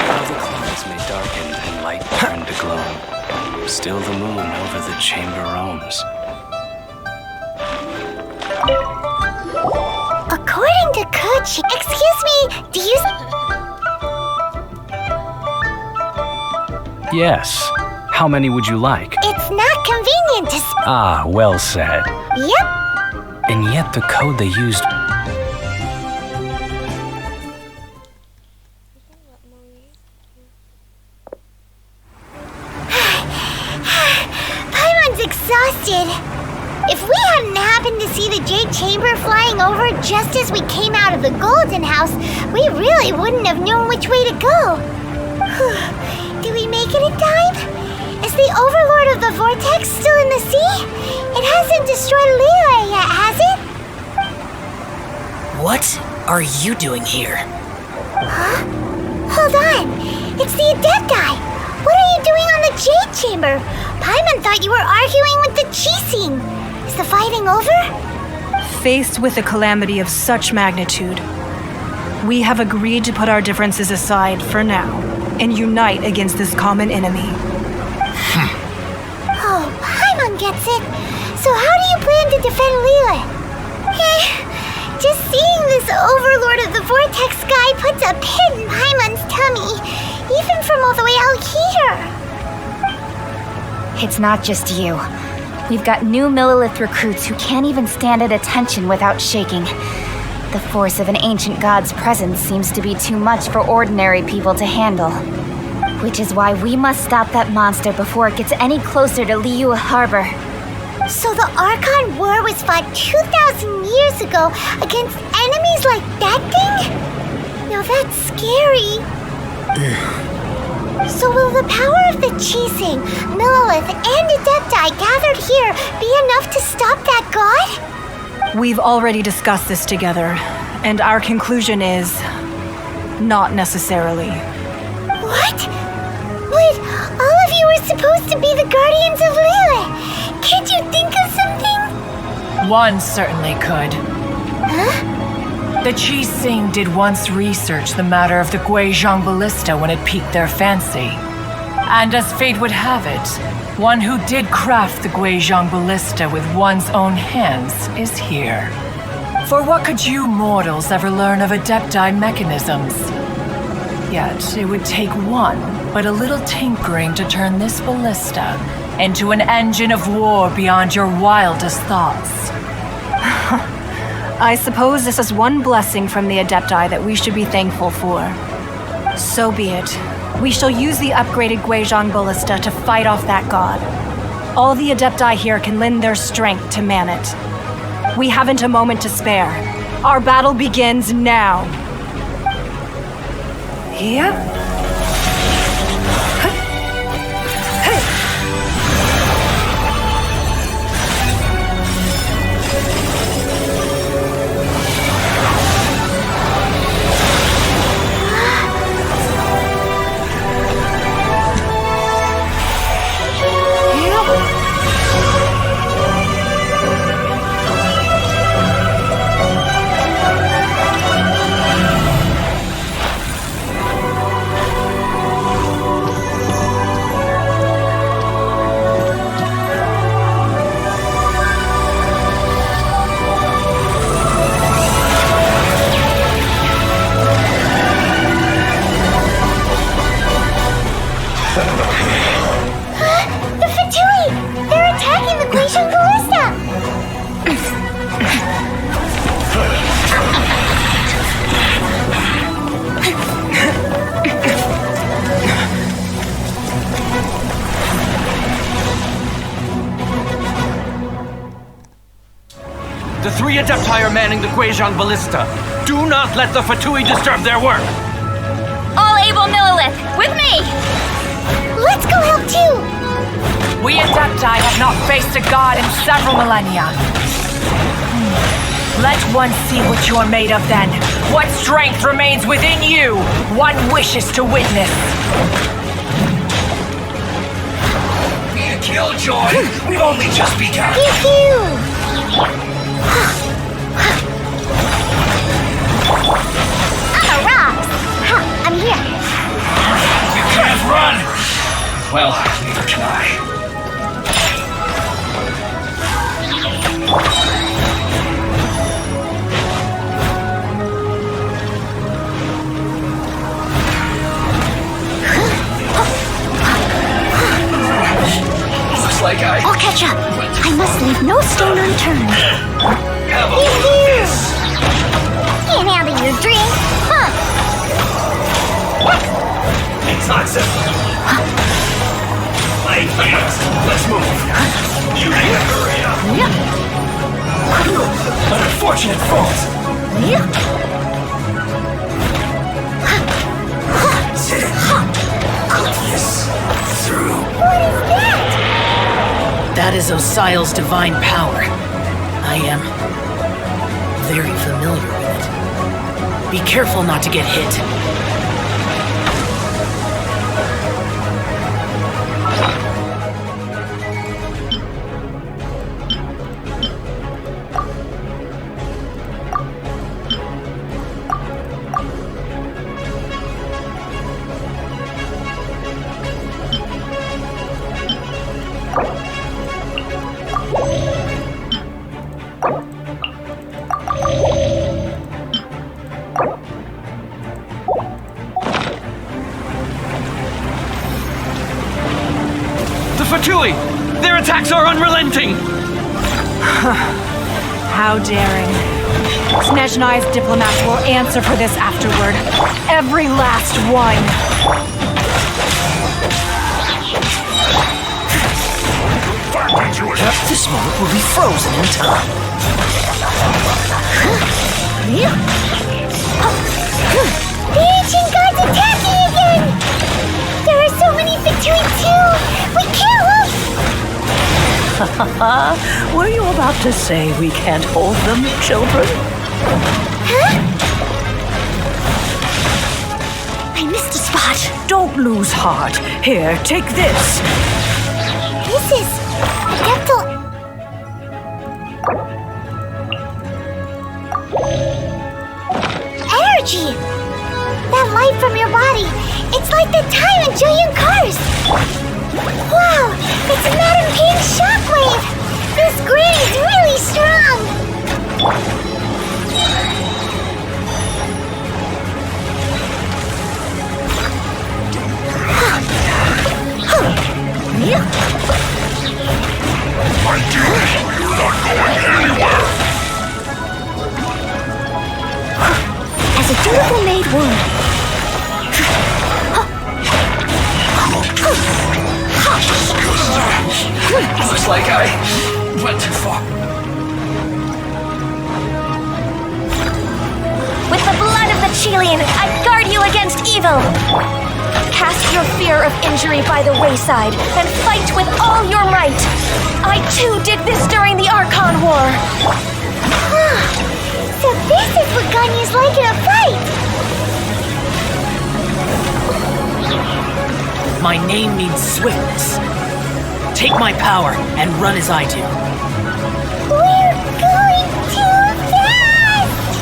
How the clouds may darken and light turn to glow. Still the moon over the chamber roams. According to Kuch, excuse me, do you... Yes. How many would you like? It's not convenient to... Ah, well said. Yep. And yet the code they used... Paimon's exhausted. If we hadn't happened to see the Jade Chamber flying over just as we came out of the Golden House, we really wouldn't have known which way to go. Did we make it in time? Is the Overlord of the Vortex still in the sea? It hasn't destroyed Liyue yet, has it? What are you doing here? Huh? Hold on. It's the Adepti. What are you doing on the Jade Chamber? Paimon thought you were arguing with the Chising. Is the fighting over? Faced with a calamity of such magnitude, we have agreed to put our differences aside for now and unite against this common enemy. Oh, Paimon gets it. So how do you plan to defend Liyue? Just seeing this Overlord of the Vortex guy puts a pit in Paimon's tummy, even from all the way out here. It's not just you. We've got new Millilith recruits who can't even stand at attention without shaking. The force of an ancient god's presence seems to be too much for ordinary people to handle. Which is why we must stop that monster before it gets any closer to Liyue Harbor. So the Archon War was fought 2,000 years ago against enemies like that thing? Now that's scary. So will the power of the Chising, Millilith, and Adepti gathered here be enough to stop that god? We've already discussed this together, and our conclusion is... not necessarily. What? But all of you were supposed to be the guardians of Liyue. Can't you think of something? One certainly could. Huh? The Chising did once research the matter of the Guizhong Ballista when it piqued their fancy. And as fate would have it, one who did craft the Guizhong Ballista with one's own hands is here. For what could you mortals ever learn of Adepti mechanisms? Yet it would take one but a little tinkering to turn this ballista into an engine of war beyond your wildest thoughts. I suppose this is one blessing from the Adepti that we should be thankful for. So be it. We shall use the upgraded Guizhong Ballista to fight off that god. All the Adepti here can lend their strength to man it. We haven't a moment to spare. Our battle begins now. Yep. The three Adepti are manning the Guizhong Ballista. Do not let the Fatui disturb their work! All able Millilith, with me! Let's go help too! We Adepti have not faced a god in several millennia. Let one see what you are made of then. What strength remains within you, one wishes to witness. Be a killjoy! We've only just begun! I'm a rock! I'm here! You can't run! Well, neither can I. Looks like I'll catch up. I must leave no stone unturned. have a look at this. Can't handle your drink, huh? It's not simple. Wait, let's move. You need to hurry up. An unfortunate fault. Yes. Through. What is that? That is Osial's divine power. I am very familiar with it. Be careful not to get hit. Fatui! Their attacks are unrelenting! How daring. Snezhnai's diplomats will answer for this afterward. Every last one. This moment will be frozen in time. The ancient gods attacking again! There are so many Fatui too! We can't lose! Were you about to say we can't hold them, children? Huh? I missed a spot. Don't lose heart. Here, take this. This is Adeptal. Energy! That light from your body, it's like the time in Julian Cars! Wow! It's Madame Ping's shockwave! This grid is really strong! My dear, you're not going anywhere! As a dutiful maid would. Looks like I went too far. With the blood of the Chilean, I guard you against evil! Cast your fear of injury by the wayside, and fight with all your might! I too did this during the Archon War! So this is what Ganya's like in a fight! My name means swiftness. Take my power and run as I do. We're going too fast!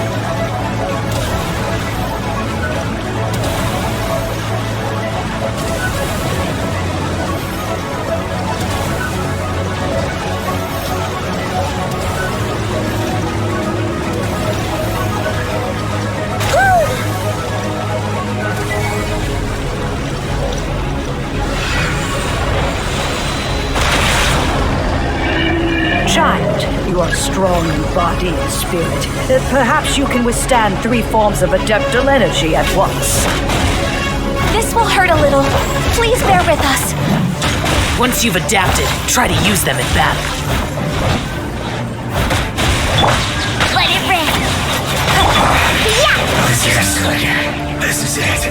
Child, you are strong in body and spirit. Perhaps you can withstand 3 forms of adeptal energy at once. This will hurt a little. Please bear with us. Once you've adapted, try to use them in battle. Let it rip! Yeah! Yes, this is it.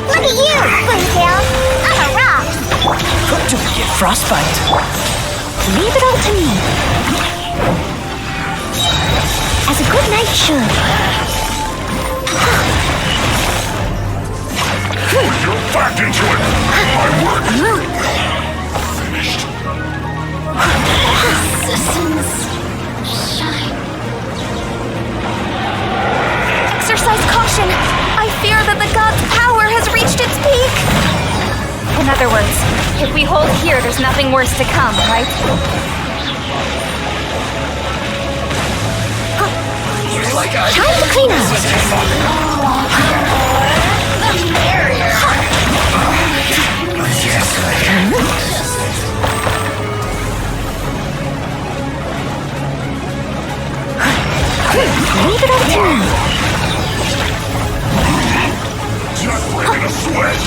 Look at you, Boomtail! I'm a rock! Don't get frostbite. Leave it all to me. As a good knight should. You're back into it. My work is finished. Systems shine. Exercise caution. I fear that the god's power has reached its peak. In other words, if we hold here There's nothing worse to come, right? Time to clean Leave it unturned. Just breaking a sweat.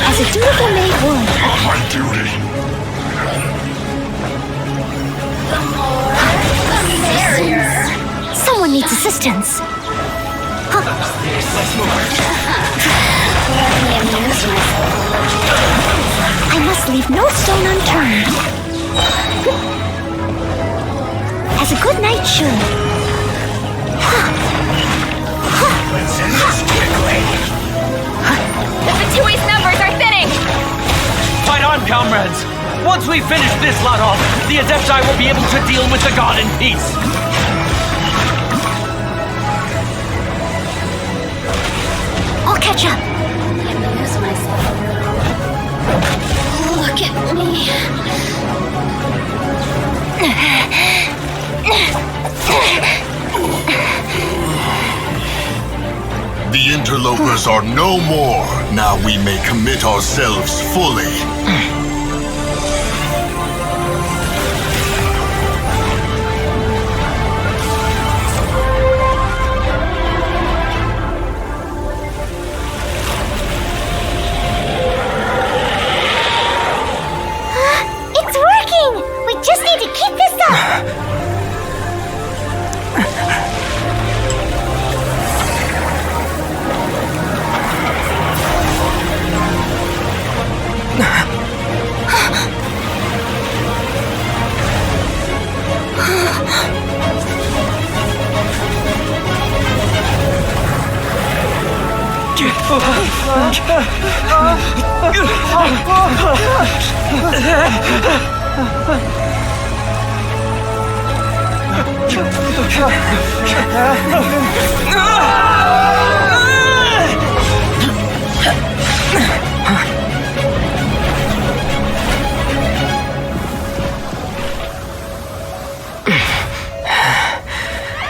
As a dutiful maid would. On my duty. Someone needs assistance. I must leave no stone unturned. As a good knight should. Let's end this quickly. The Fatui's numbers are thinning! Fight on, comrades! Once we finish this lot off, the Adepti will be able to deal with the god in peace. I'll catch up. Look at me. The interlopers are no more. Now we may commit ourselves fully. It's working! We just need to keep this up!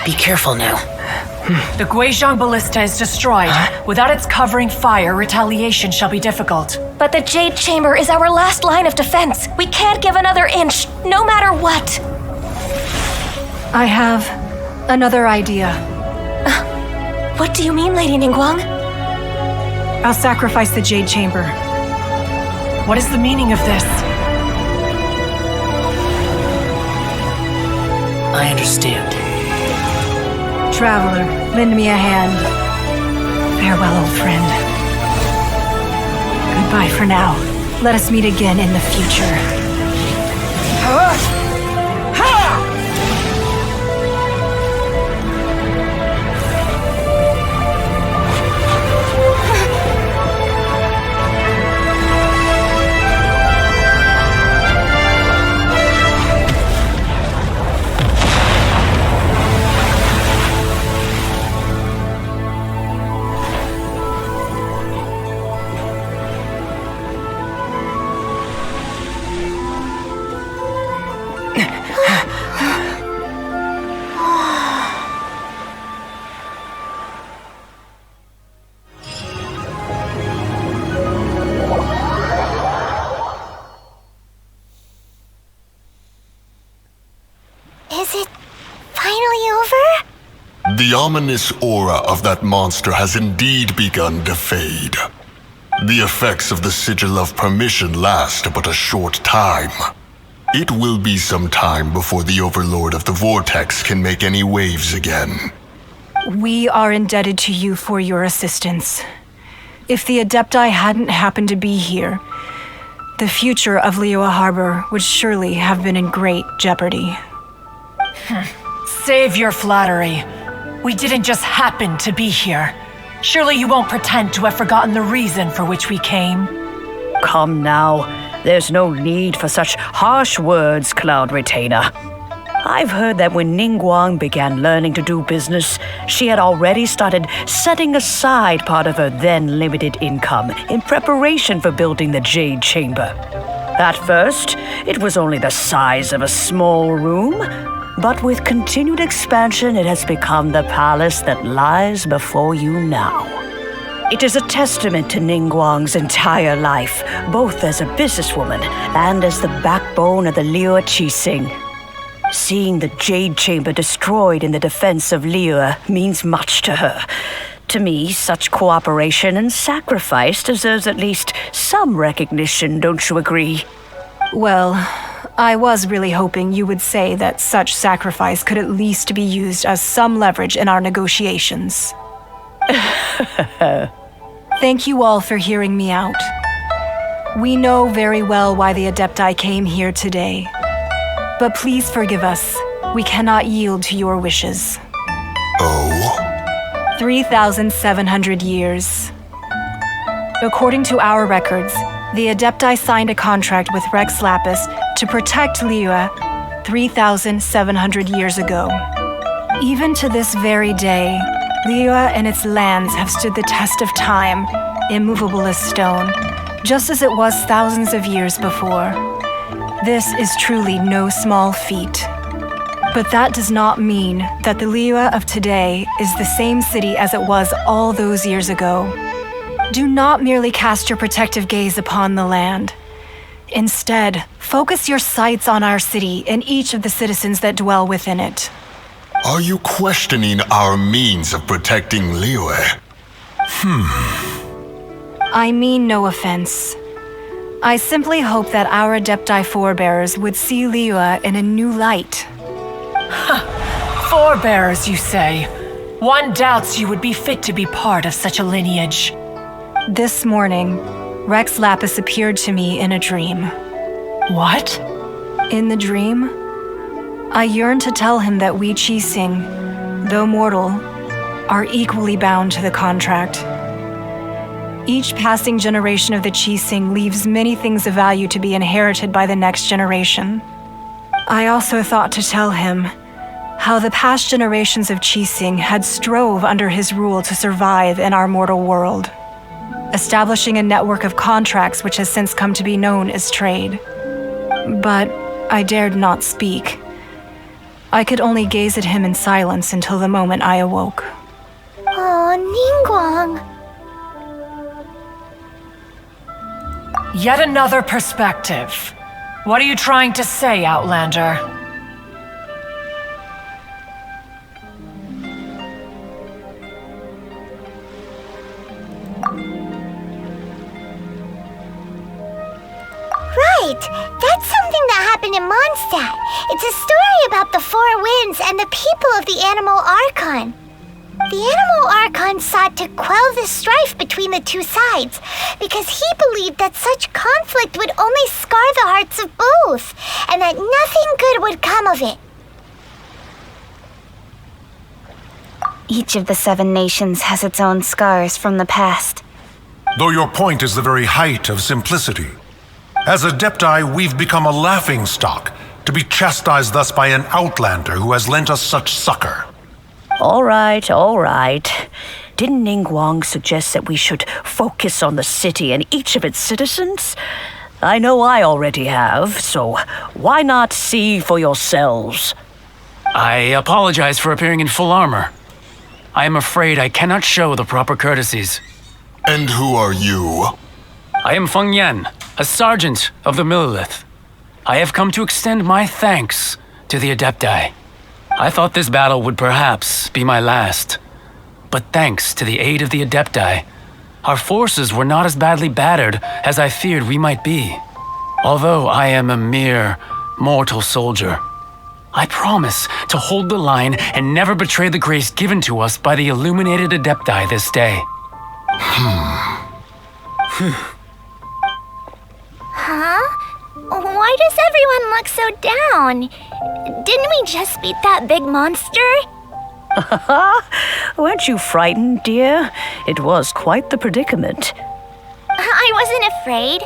Be careful now. The Guizhong Ballista is destroyed. Without its covering fire, retaliation shall be difficult. But the Jade Chamber is our last line of defense. We can't give another inch, no matter what. I have another idea. What do you mean, Lady Ningguang? I'll sacrifice the Jade Chamber. What is the meaning of this? I understand. Traveler, lend me a hand. Farewell, old friend. Goodbye for now. Let us meet again in the future. Is it finally over? The ominous aura of that monster has indeed begun to fade. The effects of the Sigil of Permission last but a short time. It will be some time before the Overlord of the Vortex can make any waves again. We are indebted to you for your assistance. If the Adepti hadn't happened to be here, the future of Liyue Harbor would surely have been in great jeopardy. Save your flattery. We didn't just happen to be here. Surely you won't pretend to have forgotten the reason for which we came. Come now. There's no need for such harsh words, Cloud Retainer. I've heard that when Ningguang began learning to do business, she had already started setting aside part of her then limited income in preparation for building the Jade Chamber. At first, it was only the size of a small room, but with continued expansion, it has become the palace that lies before you now. It is a testament to Ningguang's entire life, both as a businesswoman and as the backbone of the Liyue Qixing. Seeing the Jade Chamber destroyed in the defense of Liyue means much to her. To me, such cooperation and sacrifice deserves at least some recognition, don't you agree? Well, I was really hoping you would say that such sacrifice could at least be used as some leverage in our negotiations. Thank you all for hearing me out. We know very well why the Adepti came here today. But please forgive us. We cannot yield to your wishes. Oh? 3,700 years. According to our records, the Adepti signed a contract with Rex Lapis to protect Liyue 3,700 years ago. Even to this very day, Liyue and its lands have stood the test of time, immovable as stone, just as it was thousands of years before. This is truly no small feat. But that does not mean that the Liyue of today is the same city as it was all those years ago. Do not merely cast your protective gaze upon the land. Instead, focus your sights on our city and each of the citizens that dwell within it. Are you questioning our means of protecting Liyue? I mean no offense. I simply hope that our Adepti forebears would see Liyue in a new light. Forebears, you say? One doubts you would be fit to be part of such a lineage. This morning, Rex Lapis appeared to me in a dream. What? In the dream, I yearned to tell him that we Qixing, though mortal, are equally bound to the contract. Each passing generation of the Qixing leaves many things of value to be inherited by the next generation. I also thought to tell him how the past generations of Qixing had strove under his rule to survive in our mortal world, establishing a network of contracts which has since come to be known as trade. But I dared not speak. I could only gaze at him in silence until the moment I awoke. Oh, Ningguang. Yet another perspective. What are you trying to say, Outlander? Right! That's something that happened in Mondstadt. It's a story about the Four Winds and the people of the Animal Archon. The Animal Archon sought to quell the strife between the two sides because he believed that such conflict would only scar the hearts of both, and that nothing good would come of it. Each of the 7 nations has its own scars from the past. Though your point is the very height of simplicity. As Adepti, we've become a laughingstock, to be chastised thus by an outlander who has lent us such succor. All right. Didn't Ningguang suggest that we should focus on the city and each of its citizens? I know I already have, so why not see for yourselves? I apologize for appearing in full armor. I am afraid I cannot show the proper courtesies. And who are you? I am Feng Yan, a sergeant of the Millilith. I have come to extend my thanks to the Adepti. I thought this battle would perhaps be my last. But thanks to the aid of the Adepti, our forces were not as badly battered as I feared we might be. Although I am a mere mortal soldier, I promise to hold the line and never betray the grace given to us by the illuminated Adepti this day. Huh? Why does everyone look so down? Didn't we just beat that big monster? Weren't you frightened, dear? It was quite the predicament. I wasn't afraid.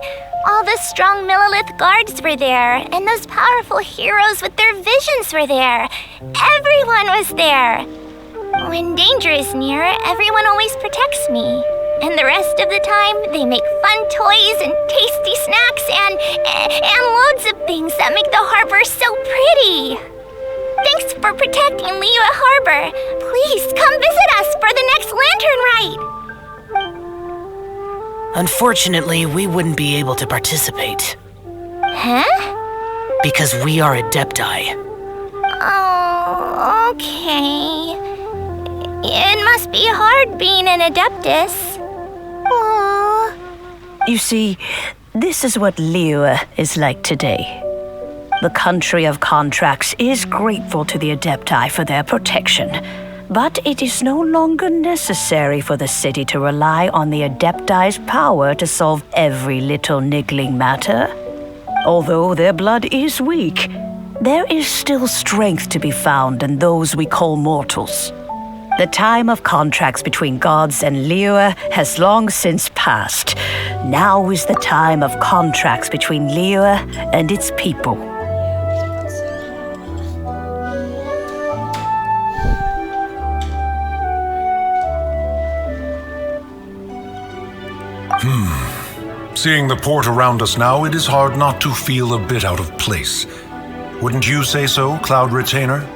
All the strong Millilith guards were there, and those powerful heroes with their visions were there. Everyone was there. When danger is near, everyone always protects me. And the rest of the time, they make fun toys and tasty snacks and loads of things that make the harbor so pretty. Thanks for protecting Liyue Harbor. Please come visit us for the next lantern rite. Unfortunately, we wouldn't be able to participate. Huh? Because we are Adepti. Oh, okay. It must be hard being an Adeptus. Aww. You see, this is what Liyue is like today. The country of contracts is grateful to the Adepti for their protection, but it is no longer necessary for the city to rely on the Adepti's power to solve every little niggling matter. Although their blood is weak, there is still strength to be found in those we call mortals. The time of contracts between gods and Liyue has long since passed. Now is the time of contracts between Liyue and its people. Seeing the port around us now, it is hard not to feel a bit out of place. Wouldn't you say so, Cloud Retainer?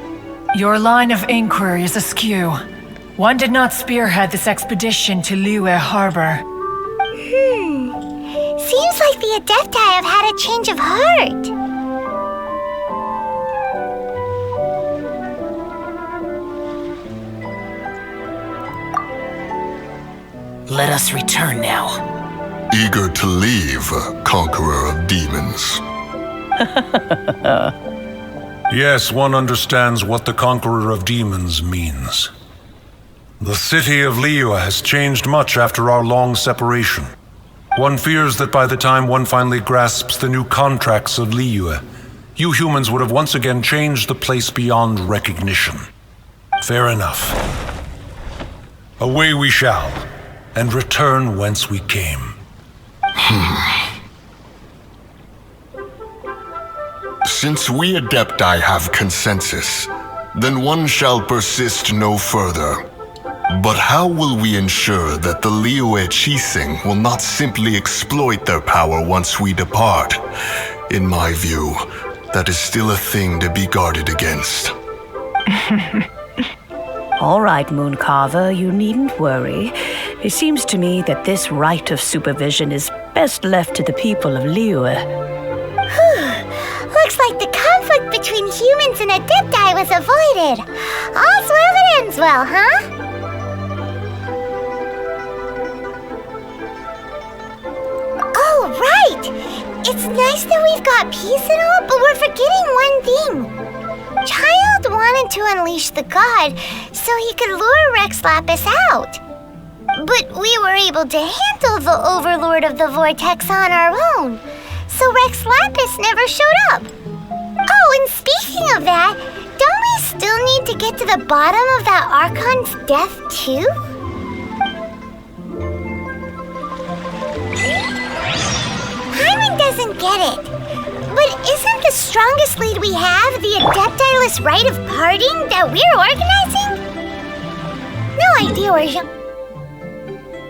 Your line of inquiry is askew. One did not spearhead this expedition to Liyue Harbor. Seems like the Adepti have had a change of heart. Let us return now. Eager to leave, Conqueror of Demons. Yes, one understands what the Conqueror of Demons means. The city of Liyue has changed much after our long separation. One fears that by the time one finally grasps the new contracts of Liyue, you humans would have once again changed the place beyond recognition. Fair enough. Away we shall, and return whence we came. Since we Adepti have consensus, then one shall persist no further. But how will we ensure that the Liyue Qixing will not simply exploit their power once we depart? In my view, that is still a thing to be guarded against. All right, Mooncarver, you needn't worry. It seems to me that this right of supervision is best left to the people of Liyue. Looks like the conflict between humans and Adepti was avoided. All's well that ends well, huh? Oh, right! It's nice that we've got peace and all, but we're forgetting one thing. Child wanted to unleash the god so he could lure Rex Lapis out. But we were able to handle the Overlord of the Vortex on our own, so Rex Lapis never showed up. Oh, and speaking of that, don't we still need to get to the bottom of that Archon's death too? Hyman doesn't get it. But isn't the strongest lead we have the Adeptiless rite of parting that we're organizing? No idea where